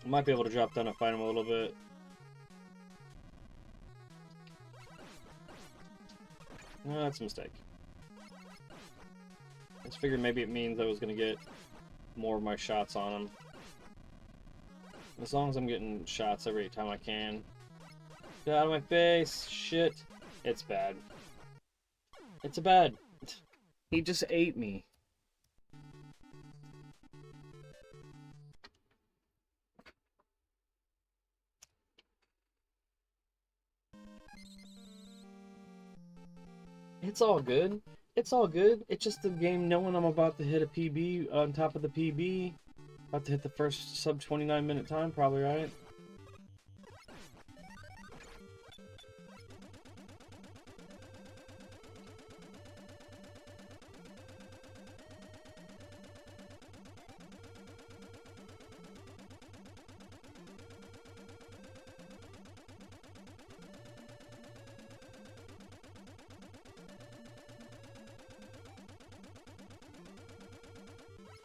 I might be able to drop down and fight him a little bit. No, that's a mistake. I just figured maybe it means I was gonna get more of my shots on him. As long as I'm getting shots every time I can. Get out of my face! Shit! It's bad. It's bad. He just ate me. It's all good. It's all good. It's just the game knowing I'm about to hit a PB on top of the PB. About to hit the first sub 29-minute time, probably, right?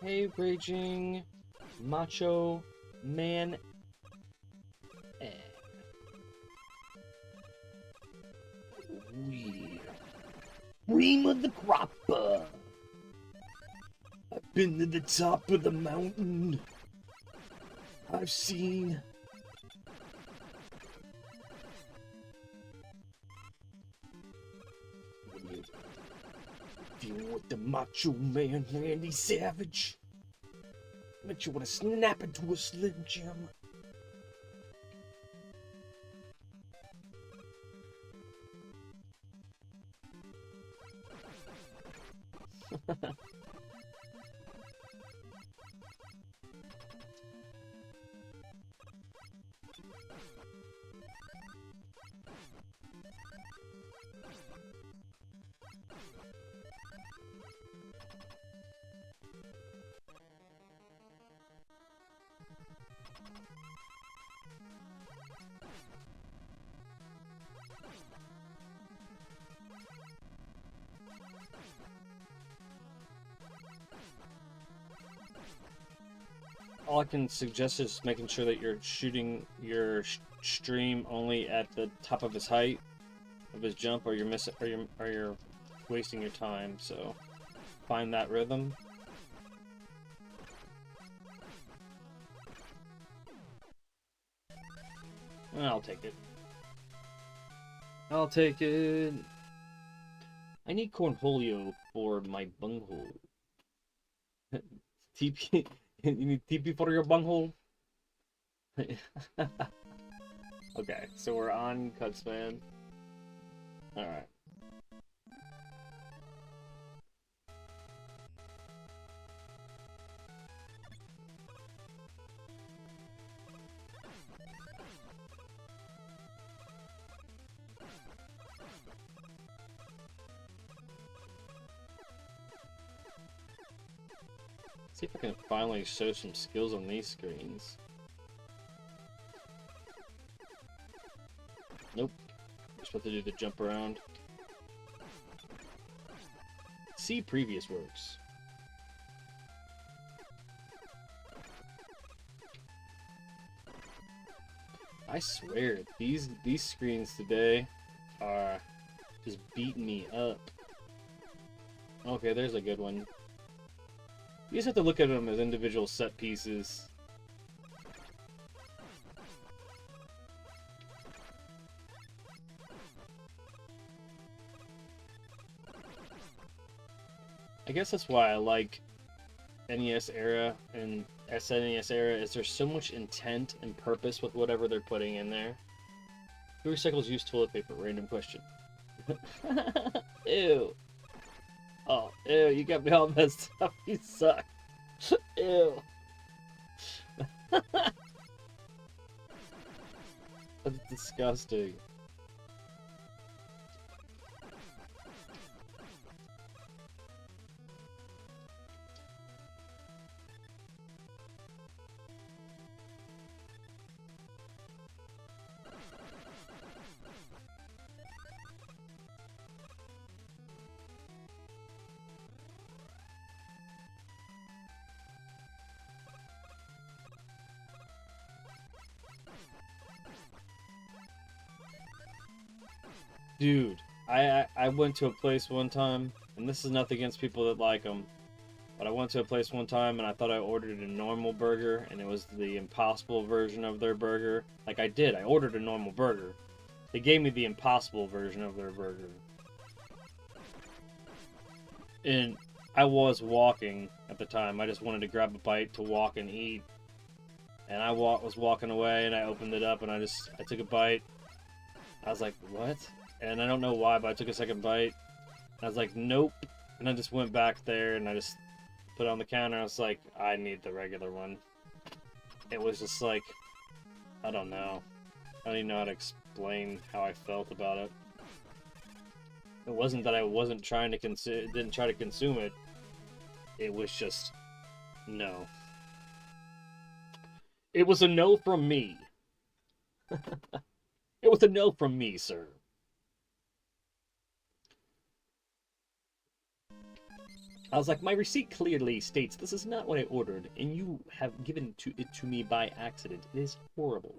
Hey, raging macho man. Cream of the crop. I've been to the top of the mountain. I've seen. Dealing with the macho man, Randy Savage. Bet you want to snap into a Slim Jim. All I can suggest is making sure that you're shooting your stream only at the top of his height of his jump, or you're missing, or you're wasting your time. So find that rhythm. I'll take it. I'll take it. I need cornholio for my bunghole. TP. You need TP for your bunghole? Okay, so we're on Cutsman. Alright. See if I can finally show some skills on these screens. Nope. We're supposed to do the jump around. See previous works. I swear, these screens today are just beating me up. Okay, there's a good one. You just have to look at them as individual set pieces. I guess that's why I like NES era and SNES era, is there's so much intent and purpose with whatever they're putting in there. Who recycles used toilet paper? Random question. Ew. Oh, ew, you got me all messed up. You suck. Ew. That's disgusting. Dude, I went to a place one time, and this is nothing against people that like them, but I went to a place one time and I thought I ordered a normal burger, and it was the impossible version of their burger. Like I did, I ordered a normal burger. They gave me the impossible version of their burger. And I was walking at the time. I just wanted to grab a bite to walk and eat. And I was walking away, and I opened it up, and I took a bite. I was like, what? And I don't know why, but I took a second bite. I was like, nope. And I just went back there, and I just put it on the counter. I was like, I need the regular one. It was just like, I don't know. I don't even know how to explain how I felt about it. It wasn't that I wasn't trying to didn't try to consume it. It was just, no. It was a no from me. It was a no from me, sir. I was like, my receipt clearly states this is not what I ordered, and you have given it to me by accident. It is horrible.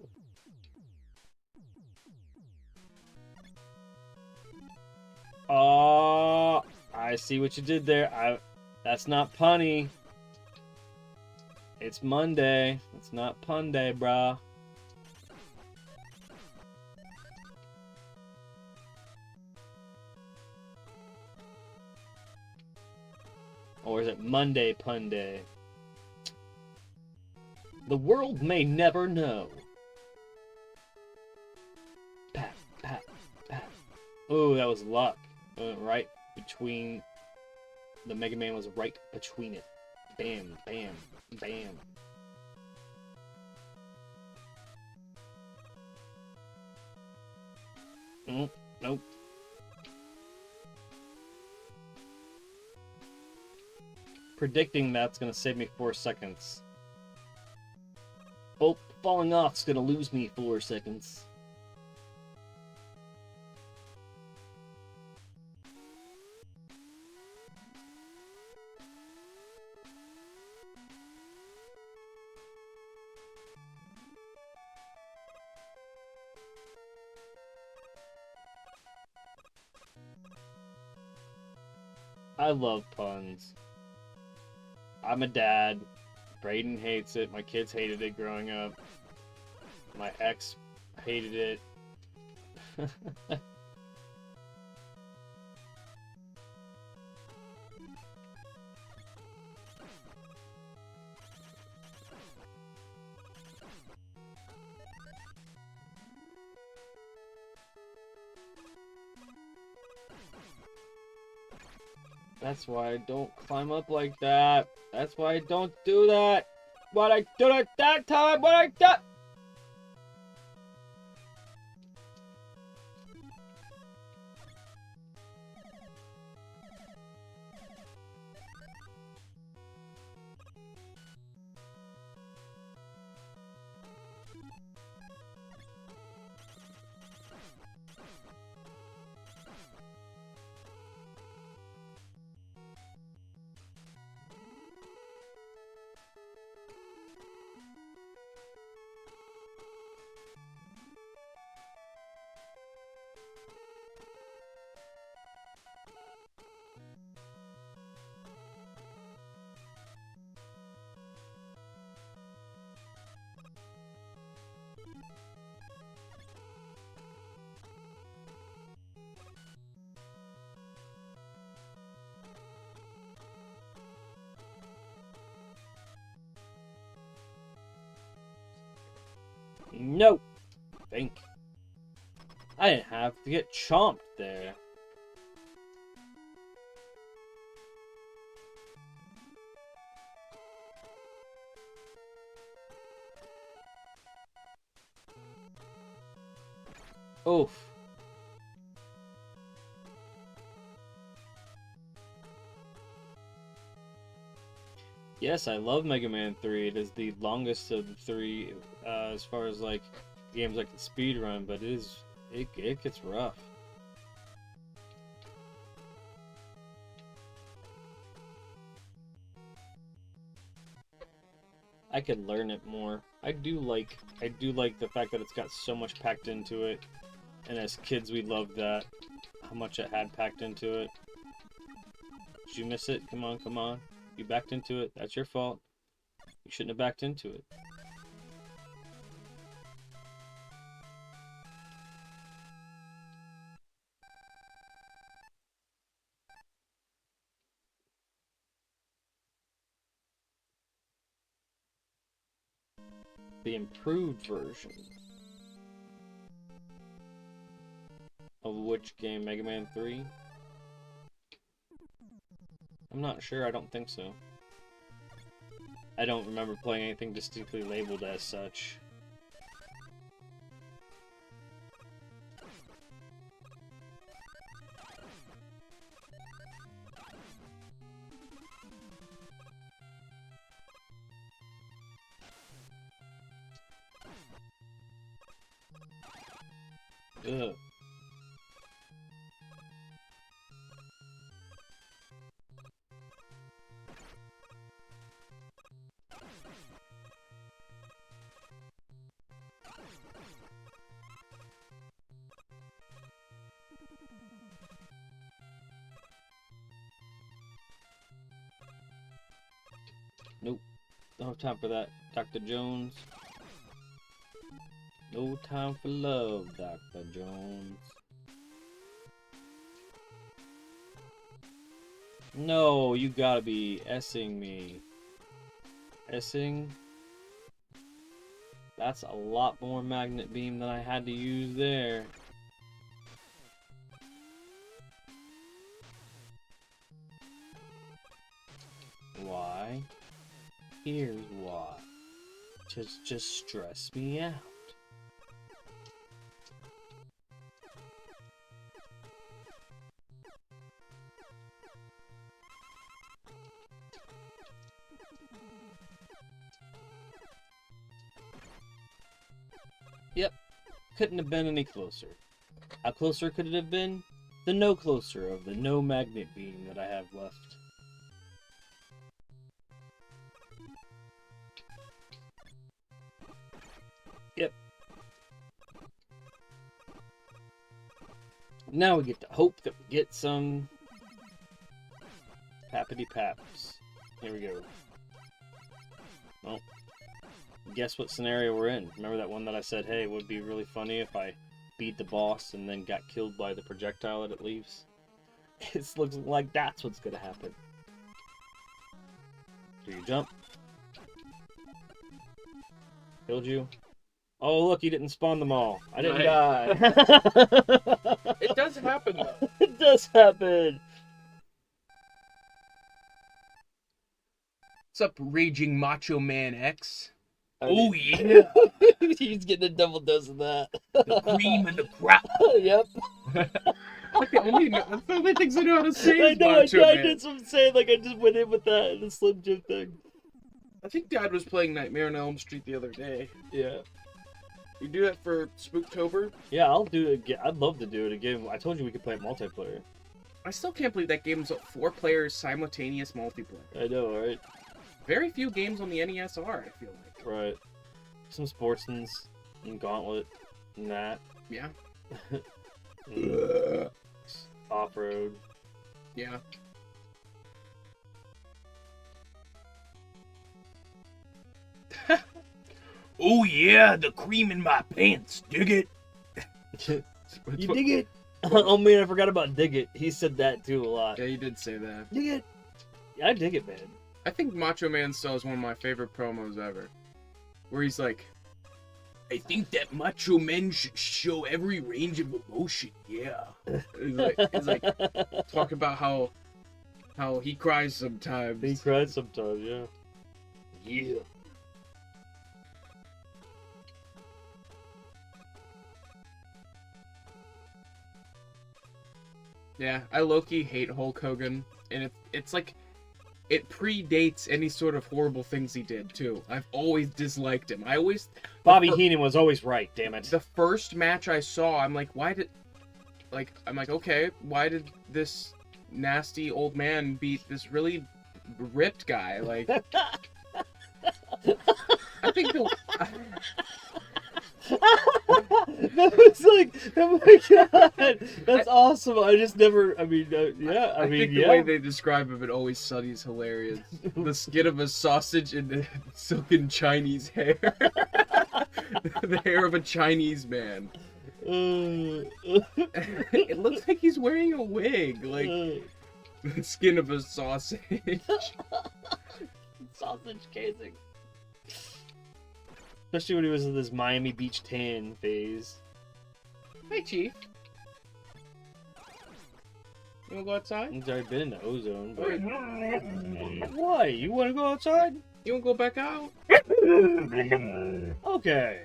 Oh, I see what you did there. That's not punny. It's Monday. It's not pun day, brah. Or is it Monday Pun Day? The world may never know. Pat, pat, pat. Oh, that was luck. Right between... The Mega Man was right between it. Bam, bam, bam. Nope, nope. Predicting that's gonna save me 4 seconds. Oh, falling off's gonna lose me 4 seconds. I love puns. I'm a dad. Brayden hates it. My kids hated it growing up. My ex hated it. That's why I don't climb up like that. That's why I don't do that. What I did at that time, what I did. Nope. Think. I didn't have to get chomped there. Oof. Yes, I love Mega Man 3. It is the longest of the three as far as like games like the speed run, but it gets rough. I could learn it more. I do like the fact that it's got so much packed into it. And as kids we loved that. How much it had packed into it. Did you miss it? Come on, come on. You backed into it. That's your fault. You shouldn't have backed into it. The improved version. Of which game? Mega Man 3? I'm not sure. I don't think so. I don't remember playing anything distinctly labeled as such. Ugh. Nope. Don't have time for that, Dr. Jones. No time for love, Dr. Jones. No, you gotta be S-ing me. S-ing? That's a lot more magnet beam than I had to use there. Why? Here's why. Just stress me out. Yep, couldn't have been any closer. How closer could it have been? The no closer of the no magnet beam that I have left. Yep. Now we get to hope that we get some pappity paps. Here we go. Well, guess what scenario we're in. Remember that one that I said, hey, it would be really funny if I beat the boss and then got killed by the projectile that it leaves? It looks like that's what's gonna happen. Do you jump? Killed you? Oh, look, he didn't spawn them all. I didn't die. It does happen, though. It does happen. What's up, Raging Macho Man X? Oh, yeah. He's getting a double dose of that. The cream and the crap. Yep. That's the only things I know how to say I is know, Macho I Man. did some saying, like, I just went in with that and the Slim Jim thing. I think Dad was playing Nightmare on Elm Street the other day. Yeah. You do that for Spooktober? Yeah, I'll do it again. I'd love to do it again. I told you we could play it multiplayer. I still can't believe that game's 4 players simultaneous multiplayer. I know, right? Very few games on the NES are, I feel like. Right. Some Sportsmans and Gauntlet and that. Yeah. Off-road. Yeah. Oh yeah, the cream in my pants. Dig it. You dig it? Oh man, I forgot about dig it. He said that too a lot. Yeah, you did say that. Dig it. Yeah, I dig it, man. I think Macho Man still is one of my favorite promos ever. Where he's like, I think that macho men should show every range of emotion. Yeah. It's like talk about how he cries sometimes. He cries sometimes, yeah. Yeah. Yeah, I low-key hate Hulk Hogan, and it's like it predates any sort of horrible things he did too. I've always disliked him. Bobby Heenan was always right. Damn it. The first match I saw, I'm like, okay, why did this nasty old man beat this really ripped guy? Like, I think that was like, oh my god, that's awesome. I just never, I mean, yeah, I mean, think the way they describe him in Always Sunny is hilarious. The skin of a sausage and the silken Chinese hair. The hair of a Chinese man. It looks like he's wearing a wig, like the skin of a sausage. Sausage casing. Especially when he was in this Miami Beach tan phase. Hey, Chief. You wanna go outside? He's already been in the ozone. But... Okay. Why? You wanna go outside? You wanna go back out? Okay.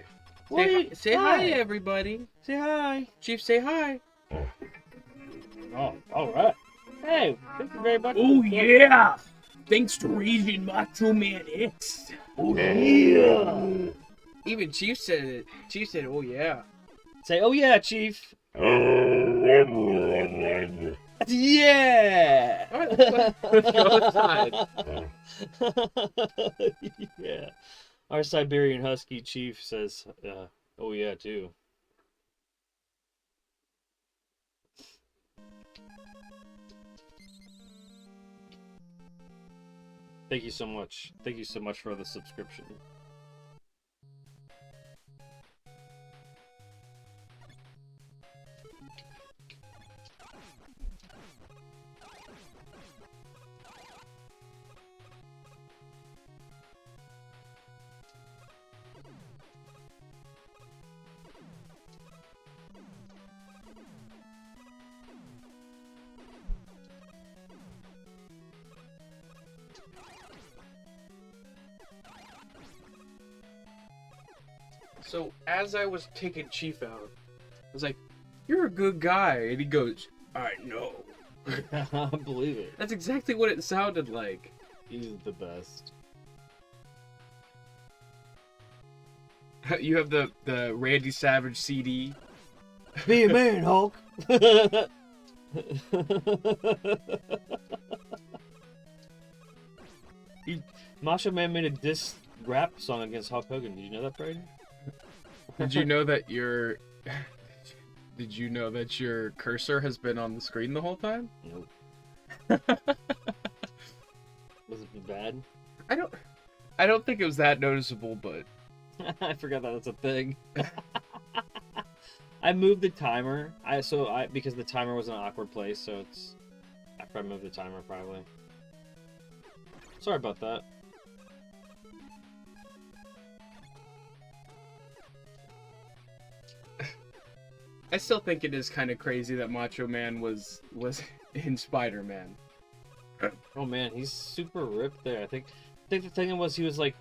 Say hi, everybody. Say hi. Chief, say hi. Oh, alright. Hey, thank you very much. Oh, yeah. Thanks to Asian Macho Man X. Oh, yeah. Even Chief said it. Chief said, oh, yeah. Say, oh, yeah, Chief. Yeah. All right, let's go outside. Yeah. Our Siberian Husky Chief says, oh, yeah, too. Thank you so much. Thank you so much for the subscription. So, as I was taking Chief out, I was like, you're a good guy. And he goes, I know. I believe it. That's exactly what it sounded like. He's the best. You have the Randy Savage CD. Be a man, Hulk. Macho Man made a diss rap song against Hulk Hogan. Did you know that, Brady? Did you know that your Did you know that your cursor has been on the screen the whole time? Nope. Was it bad? I don't think it was that noticeable, but I forgot that was a thing. I moved the timer. Because the timer was in an awkward place, so it's after I moved the timer probably. Sorry about that. I still think it is kind of crazy that Macho Man was in Spider-Man. Oh man, he's super ripped there. I think the thing was he was like,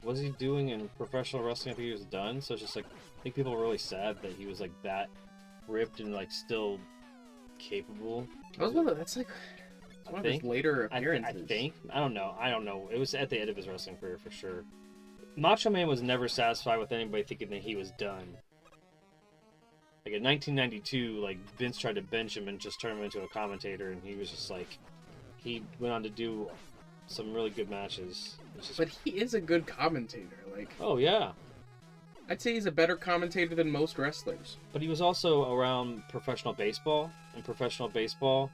was he doing in professional wrestling? I think he was done. So it's just like, I think people were really sad that he was like that ripped and like still capable. That's like one of his later appearances. I think. I don't know. It was at the end of his wrestling career for sure. Macho Man was never satisfied with anybody thinking that he was done. Like in 1992, like Vince tried to bench him and just turn him into a commentator, and he was just like, he went on to do some really good matches. But he is a good commentator. Like, oh yeah, I'd say he's a better commentator than most wrestlers. But he was also around professional baseball, and professional baseball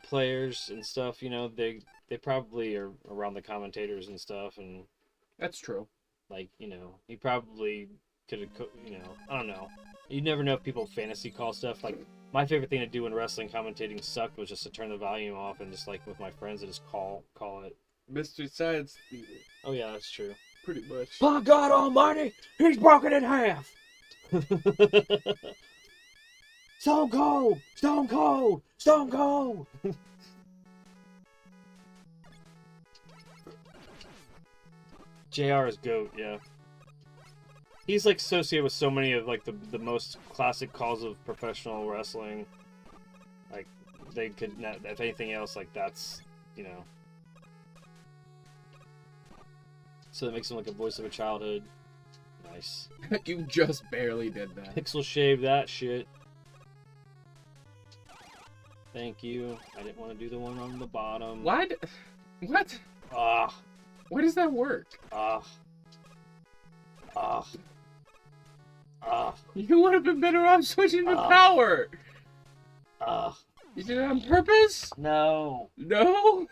players and stuff. You know, they probably are around the commentators and stuff, and that's true. Like, you know, he probably could have, you know, I don't know. You never know if people fantasy call stuff. Like, my favorite thing to do when wrestling commentating sucked was just to turn the volume off and just, like, with my friends, and just call it. Mr. Science. Oh, yeah, that's true. Pretty much. By God Almighty, he's broken in half. Stone Cold, Stone Cold, Stone Cold. JR is GOAT, yeah. He's like associated with so many of like the most classic calls of professional wrestling. Like they could not, if anything else, like that's, you know. So that makes him like a voice of a childhood. Nice. You just barely did that. Pixel shave that shit. Thank you. I didn't want to do the one on the bottom. Why? What? Ah. Why does that work? Ah. Ah. Ah. You would have been better off switching to power. Ah. You did it on purpose? No. No?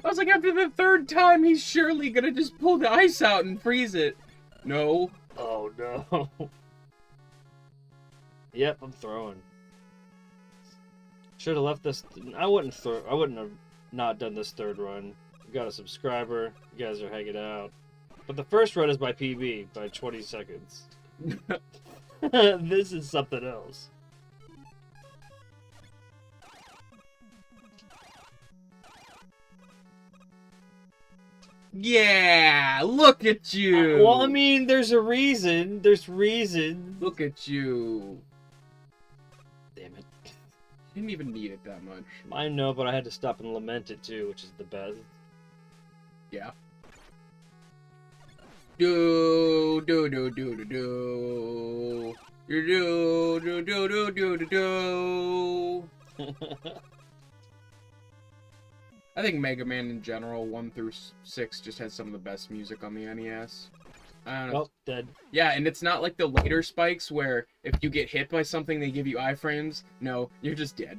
I was like, after the third time, he's surely gonna just pull the ice out and freeze it. No. Oh no. Yep, I'm throwing. Should have left this. I wouldn't have not done this third run. We got a subscriber. You guys are hanging out. But the first run is by PB by 20 seconds. This is something else. Yeah, look at you. Well, I mean, there's a reason. There's reason. Look at you. Damn it. Didn't even need it that much. I know, but I had to stop and lament it too, which is the best. Yeah. Do do do do do do do do do do do do do. I think Mega Man in general, 1 through 6, just has some of the best music on the NES. I don't know. Oh, dead. Yeah, and it's not like the later spikes where if you get hit by something, they give you iframes. No, you're just dead.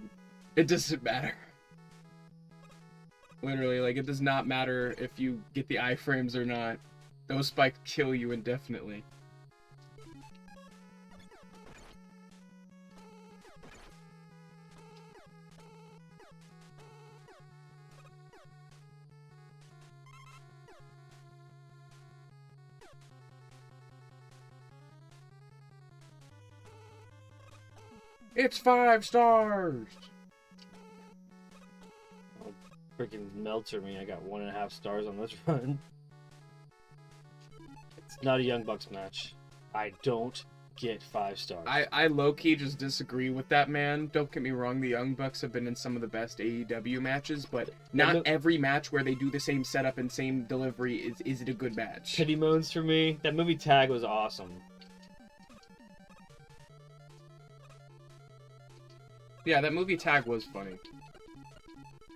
It doesn't matter. Literally, like, it does not matter if you get the iframes or not. Those spikes kill you indefinitely. It's 5 stars! Oh, freaking Melter me. I got 1.5 stars on this run. It's not a Young Bucks match. I don't get 5 stars. I low-key just disagree with that, man. Don't get me wrong, the Young Bucks have been in some of the best AEW matches, but not every match where they do the same setup and same delivery is it a good match. Pity moans for me. That movie Tag was awesome. Yeah, that movie Tag was funny.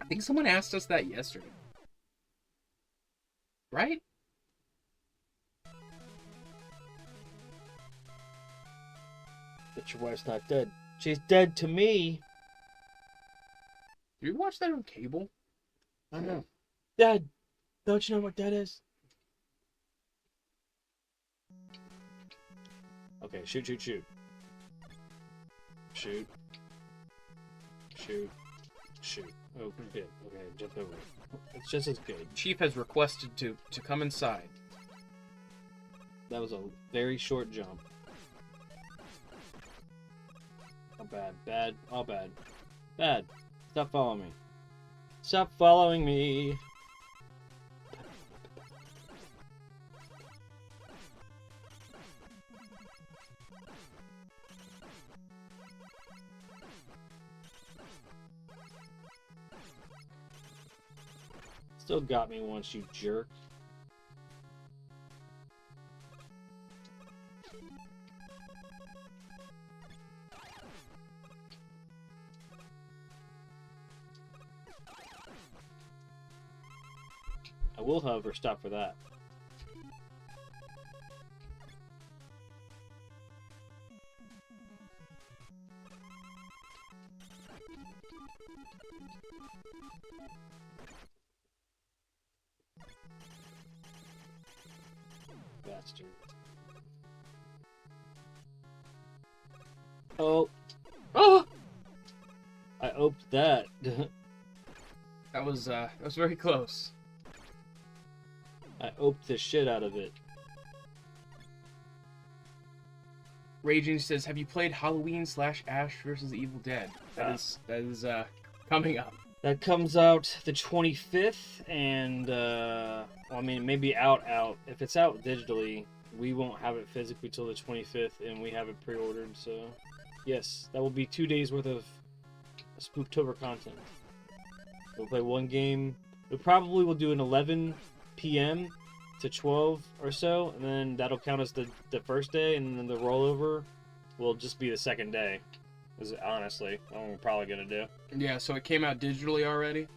I think someone asked us that yesterday. Right? But your wife's not dead. She's dead to me. Did you watch that on cable? I know. Dad, don't you know what that is? Okay, shoot, shoot, shoot. Shoot. Shoot. Shoot. Oh, good. Okay, jumped over it. It's just as good. Chief has requested to come inside. That was a very short jump. Oh, bad. Bad. All bad. Bad. Stop following me. Stop following me. Still got me once, you jerk. I will, however, stop for that. Bastard. Oh! Oh! I oped that. That was very close. I oped the shit out of it. Raging says, have you played Halloween / Ash vs. Evil Dead? That is coming up. That comes out the 25th, and well, I mean, maybe out. If it's out digitally, we won't have it physically till the 25th, and we have it pre-ordered. So, yes, that will be 2 days worth of Spooktober content. We'll play one game. We probably will do an 11 p.m. to 12 or so, and then that'll count as the first day, and then the rollover will just be the second day. Is honestly what we're probably gonna do. Yeah, so it came out digitally already.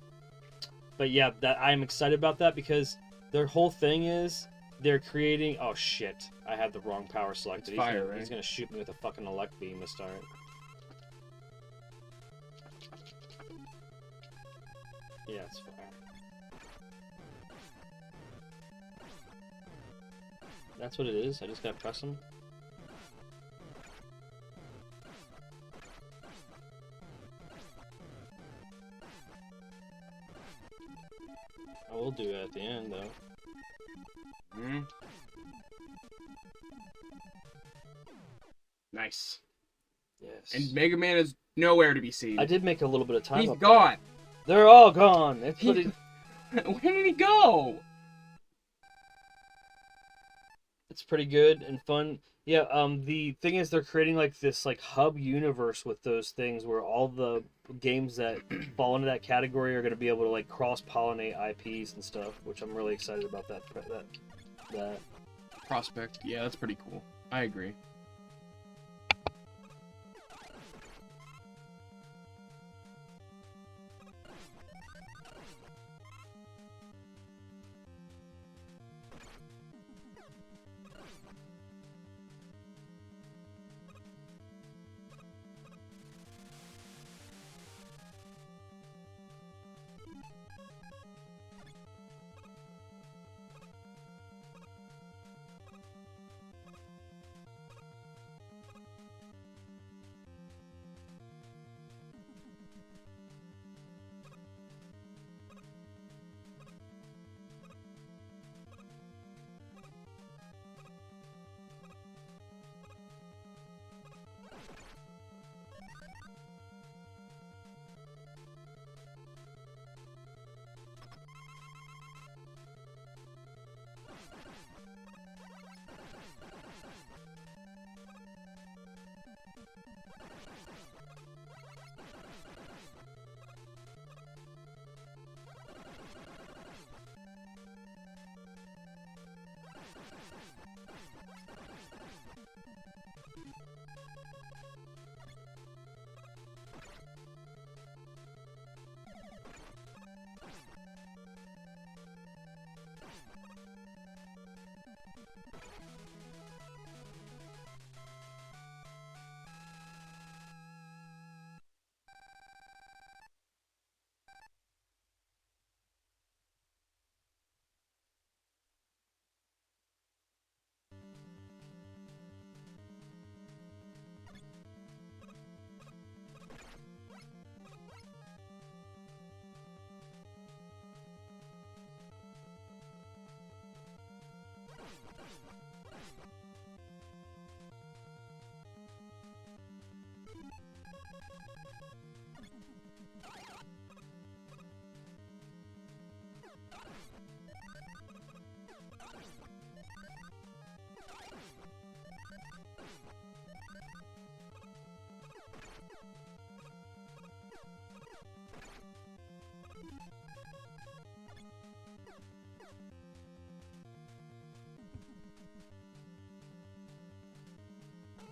But yeah, that I'm excited about that because their whole thing is they're creating. Oh shit! I had the wrong power selected. He's gonna shoot me with a fucking elect beam to start. Yeah, it's fire. That's what it is. I just gotta press them. I will do it at the end, though. Nice. Yes. And Mega Man is nowhere to be seen. I did make a little bit of time. He's gone. They're all gone. Where did he go? It's pretty good and fun. Yeah, the thing is they're creating like this like hub universe with those things where all the games that fall into that category are going to be able to like cross-pollinate IPs and stuff, which I'm really excited about that prospect. Yeah, that's pretty cool. I agree.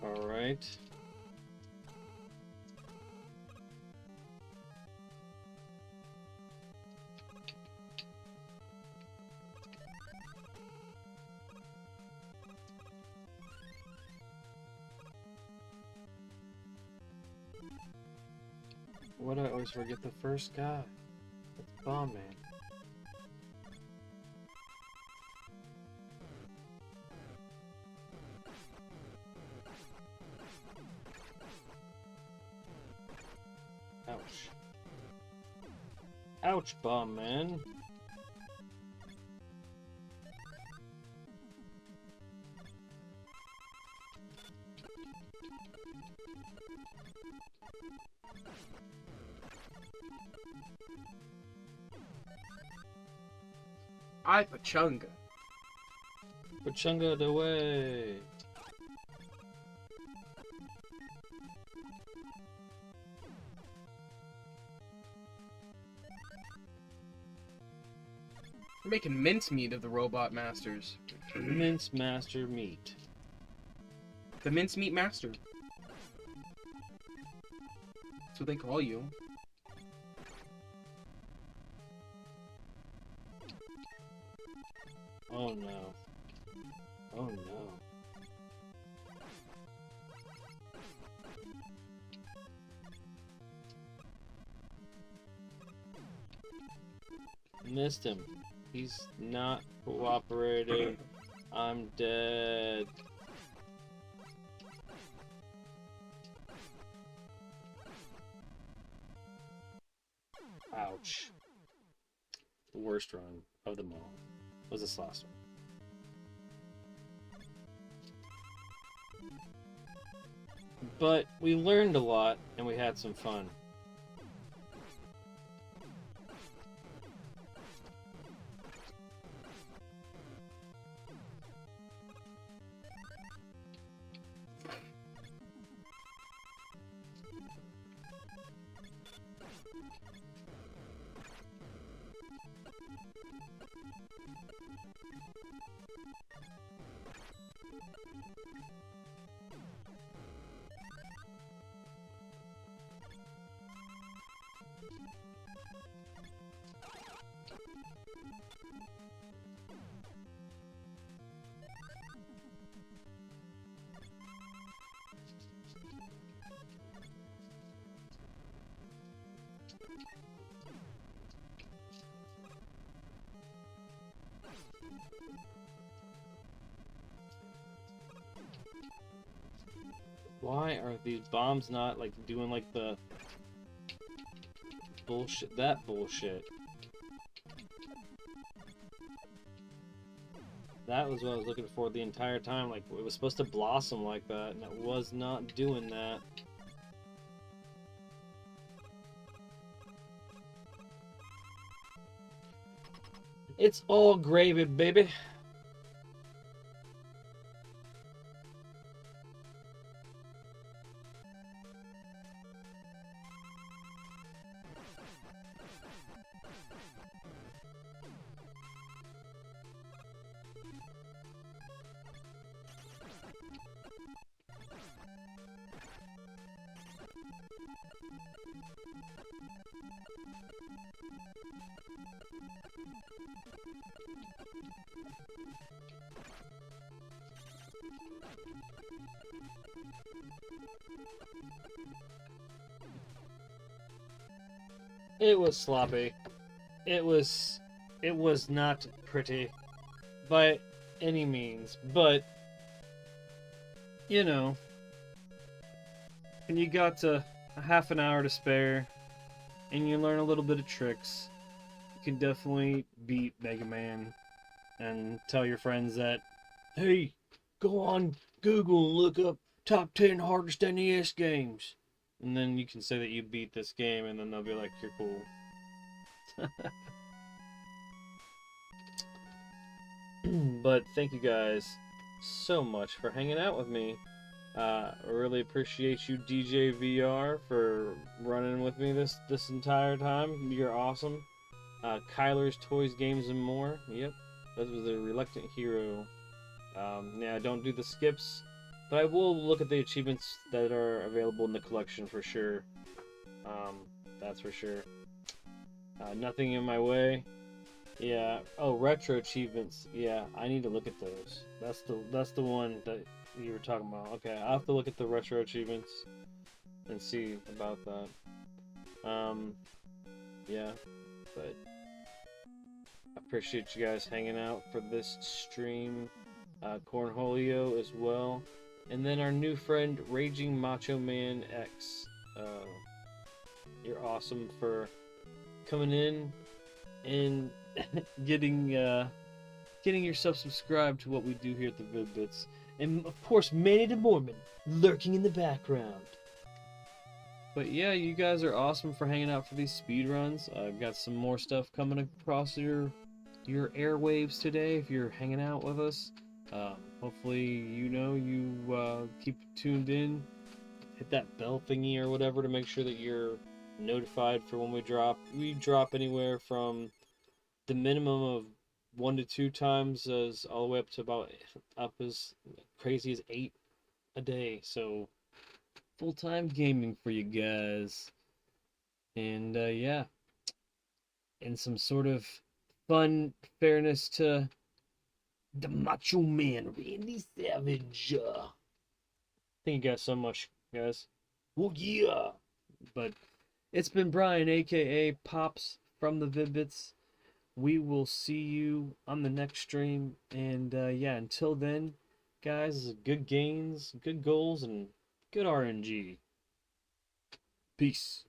All right. Why do I always forget the first guy? That's Bomb Man. Ouch. Ouch, bomb man. I pachunga. Pachunga the way. We're making mincemeat of the robot masters. Mince master meat. The mincemeat master. That's what they call you. Oh no. Oh no. Missed him. He's not cooperating. I'm dead. Ouch. The worst run of them all was this last one. But we learned a lot and we had some fun. Why are these bombs not like doing like the bullshit? That bullshit. That was what I was looking for the entire time. Like it was supposed to blossom like that, and it was not doing that. It's all gravy, baby. It was sloppy. It was not pretty by any means, but you know, when you got a half an hour to spare and you learn a little bit of tricks, you can definitely beat Mega Man and tell your friends that, hey, go on Google and look up top 10 hardest NES games. And then you can say that you beat this game, and then they'll be like, you're cool. But thank you guys so much for hanging out with me. I really appreciate you, DJ VR, for running with me this entire time. You're awesome. Kyler's Toys, Games, and More. Yep, that was a Reluctant Hero. Yeah, I don't do the skips, but I will look at the achievements that are available in the collection for sure. That's for sure. Nothing in my way. Yeah. Oh, retro achievements. Yeah, I need to look at those. That's the one that you were talking about. Okay, I'll have to look at the retro achievements and see about that. Yeah, but I appreciate you guys hanging out for this stream. Cornholio as well, and then our new friend Raging Macho Man X. You're awesome for coming in and getting yourself subscribed to what we do here at the Vid-Bits. And of course, Manny the Mormon lurking in the background. But yeah, you guys are awesome for hanging out for these speed runs. I've got some more stuff coming across your airwaves today if you're hanging out with us. Hopefully, you keep tuned in. Hit that bell thingy or whatever to make sure that you're notified for when we drop. We drop anywhere from the minimum of 1 to 2 times as all the way up to about as crazy as 8 a day. So full-time gaming for you guys. And yeah, and some sort of fun fairness to the Macho Man Randy Savage. Thank you guys so much, guys. Oh yeah. But it's been Brian, aka Pops from the Vid-Bits. We will see you on the next stream. And yeah, until then, guys, good gains, good goals, and good RNG. Peace.